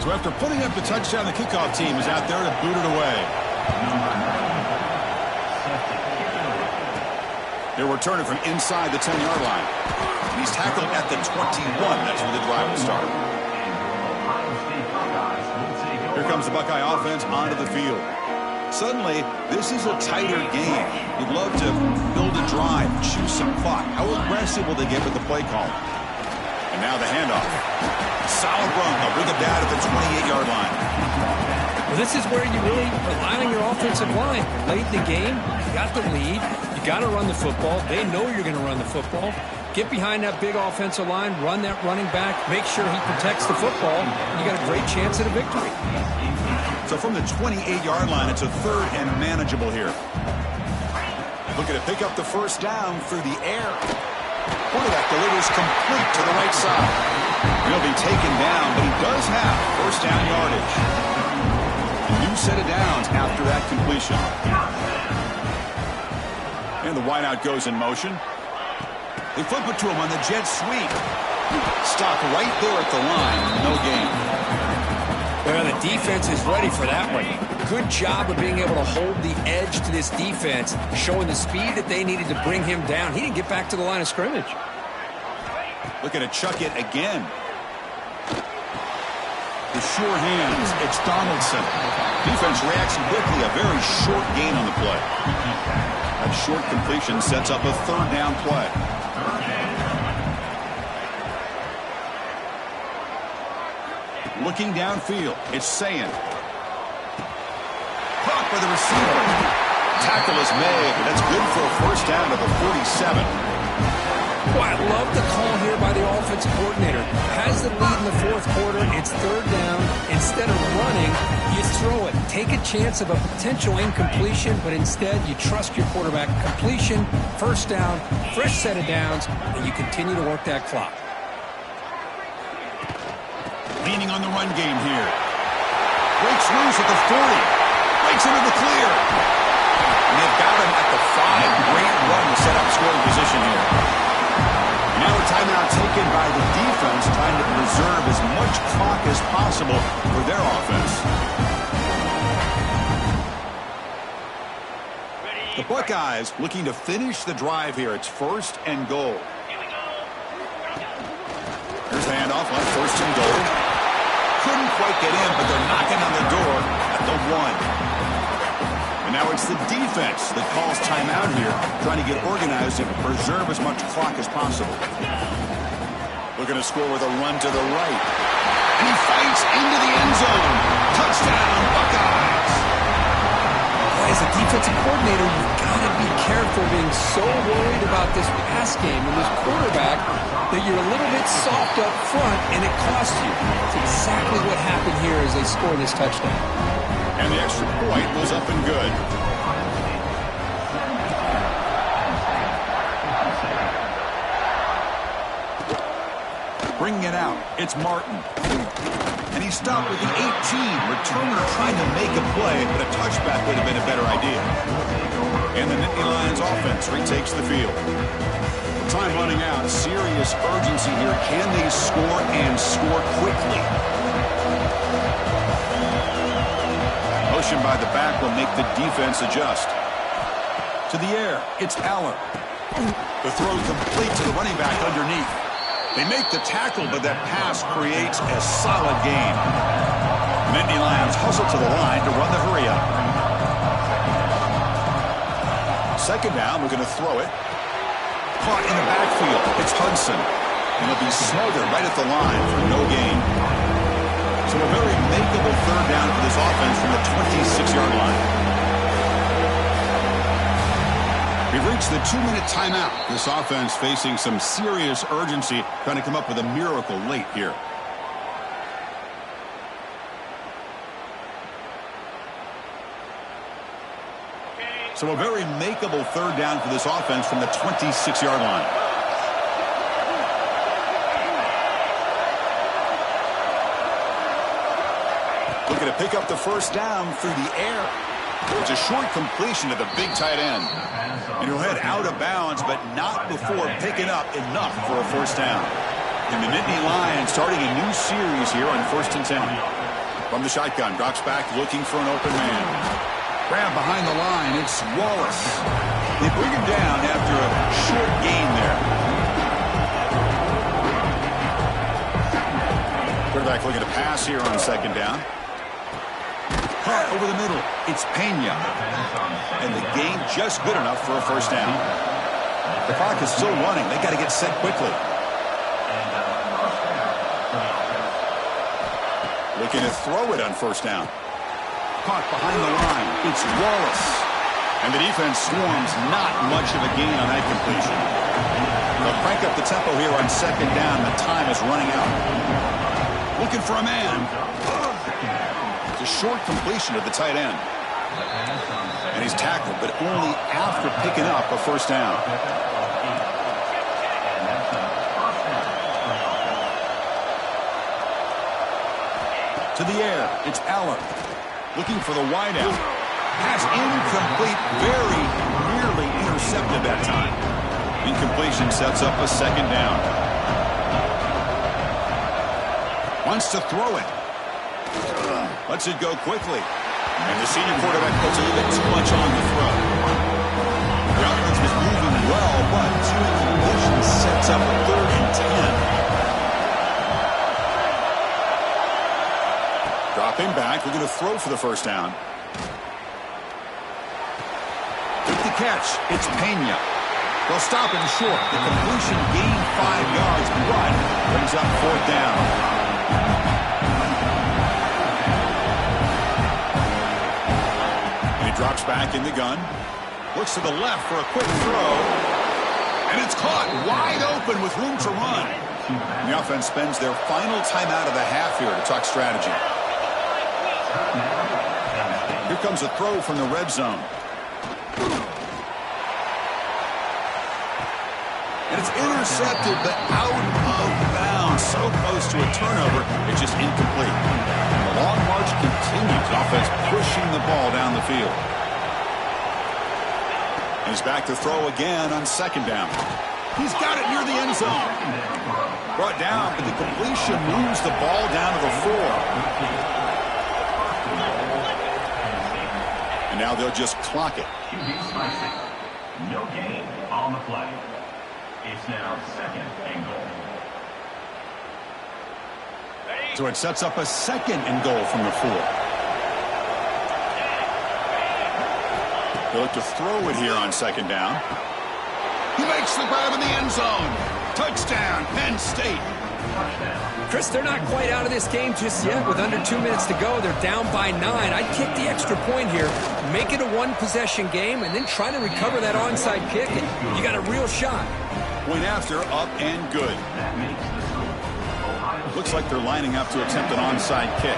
So after putting up the touchdown, the kickoff team is out there to boot it away. They're returning from inside the 10-yard line. He's tackled at the 21. That's where the drive will start. Here comes the Buckeye offense onto the field. Suddenly, this is a tighter game. You'd love to build a drive, choose some clock. How aggressive will they get with the play call? And now the handoff. Solid run. They'll bring it down at the 28-yard line. Well, this is where you really rely on your offensive line. Late in the game, you got the lead. You got to run the football. They know you're going to run the football. Get behind that big offensive line, run that running back, make sure he protects the football, and you got a great chance at a victory. So from the 28-yard line, it's a third and manageable here. Looking to pick up the first down through the air. Quarterback delivers complete to the right side. He'll be taken down, but he does have first down yardage. A new set of downs after that completion. And the wideout goes in motion. They flip it to him on the jet sweep. Stopped right there at the line. No gain. Well, the defense is ready for that one. Good job of being able to hold the edge to this defense, showing the speed that they needed to bring him down. He didn't get back to the line of scrimmage. Looking to chuck it again. The sure hands. It's Donaldson. Defense reacts quickly. A very short gain on the play. That short completion sets up a third down play. Looking downfield, it's Sayin. Caught by the receiver. Tackle is made, but that's good for a first down to the 47. Well, I love the call here by the offensive coordinator. Has the lead in the fourth quarter. It's third down. Instead of running, you throw it. Take a chance of a potential incompletion, but instead you trust your quarterback. Completion, first down, fresh set of downs, and you continue to work that clock. Leaning on the run game here. Breaks loose at the 40. Breaks into the clear. And they've got him at the 5. Great run to set up scoring position here. Now a timeout taken by the defense, trying to preserve as much clock as possible for their offense. The Buckeyes looking to finish the drive here. It's first and goal. Here's the handoff on first and goal. Couldn't quite get in, but they're knocking on the door at the 1. And now it's the defense that calls timeout here, trying to get organized and preserve as much clock as possible. Looking to score with a run to the right. And he fights into the end zone. Touchdown, Buckeyes. As a defensive coordinator, you've got to be careful for being so worried about this pass game and this quarterback that you're a little bit soft up front, and it costs you. That's exactly what happened here as they score this touchdown. And the extra point was up and good. Bringing it out, it's Martin. And he stopped with the 18. Returner trying to make a play, but a touchback would have been a better idea. And the Nittany Lions offense retakes the field. Time running out. Serious urgency here. Can they score and score quickly? Motion by the back will make the defense adjust. To the air, it's Aller. The throw complete to the running back underneath. They make the tackle, but that pass creates a solid gain. The Nittany Lions hustle to the line to run the hurry up. Second down, we're going to throw it. Caught in the backfield. It's Hudson. And he'll be smothered right at the line for no gain. So a very makeable third down for this offense from the 26-yard line. We've reached the 2-minute timeout. This offense facing some serious urgency, trying to come up with a miracle late here. So a very makeable third down for this offense from the 26-yard line. Looking to pick up the first down through the air. It's a short completion to the big tight end. And he'll head out of bounds, but not before picking up enough for a first down. And the Nittany Lions starting a new series here on 1st and 10. From the shotgun, drops back looking for an open man. Grab behind the line, it's Wallace. They bring him down after a short gain there. Quarterback looking to pass here on second down. Caught over the middle. It's Penn. And the gain just good enough for a first down. The clock is still running. They got to get set quickly. Looking to throw it on first down. Caught behind the line. It's Wallace. And the defense swarms. Not much of a gain on that completion. They'll crank up the tempo here on second down. The time is running out. Looking for a man. It's a short completion to the tight end. And he's tackled, but only after picking up a first down. To the air, it's Aller. Looking for the wideout. Pass incomplete, very nearly intercepted that time. Incompletion sets up a second down. Wants to throw it. Lets it go quickly. And the senior quarterback puts a little bit too much on the throw. The offense was moving well, but two incompletions sets up a 3rd and 10. Dropping back, we're going to throw for the first down. With the catch, it's Pena. They'll stop him short. The completion gained 5 yards, but brings up 4th down. Drops back in the gun. Looks to the left for a quick throw. And it's caught wide open with room to run. And the offense spends their final timeout of the half here to talk strategy. Here comes a throw from the red zone. And it's intercepted, but out of bounds. So close to a turnover, it's just incomplete. The long march continues. Offense pushing the ball down the field. And he's back to throw again on second down. He's got it near the end zone. Brought down, but the completion moves the ball down to the 4. And now they'll just clock it. No gain on the play. It's now 2nd and goal. So it sets up a 2nd and goal from the 4. They look to throw it here on second down. He makes the grab in the end zone. Touchdown, Penn State. Touchdown. Chris, they're not quite out of this game just yet. With under 2 minutes to go, they're down by 9. I'd kick the extra point here, make it a one-possession game, and then try to recover that onside kick, and you got a real shot. Point after, up and good. That makes the score. Ohio Looks State like they're lining up to attempt an onside kick.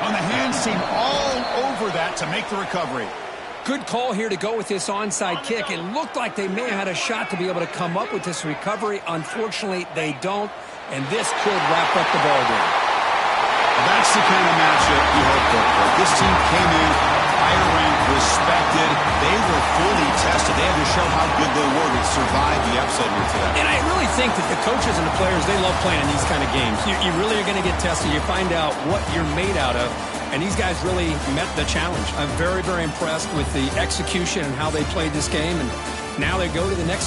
On the hands team, all over that to make the recovery. Good call here to go with this onside kick. It looked like they may have had a shot to be able to come up with this recovery. Unfortunately, they don't, and this could wrap up the ball game. That's the kind of matchup you hope for. This team came in higher ranked, respected. They were fully tested. They had to show how good they were to survive the upset here today. And I really think that the coaches and the players, they love playing in these kind of games. You really are going to get tested. You find out what you're made out of. And these guys really met the challenge. I'm very, very impressed with the execution and how they played this game. And now they go to the next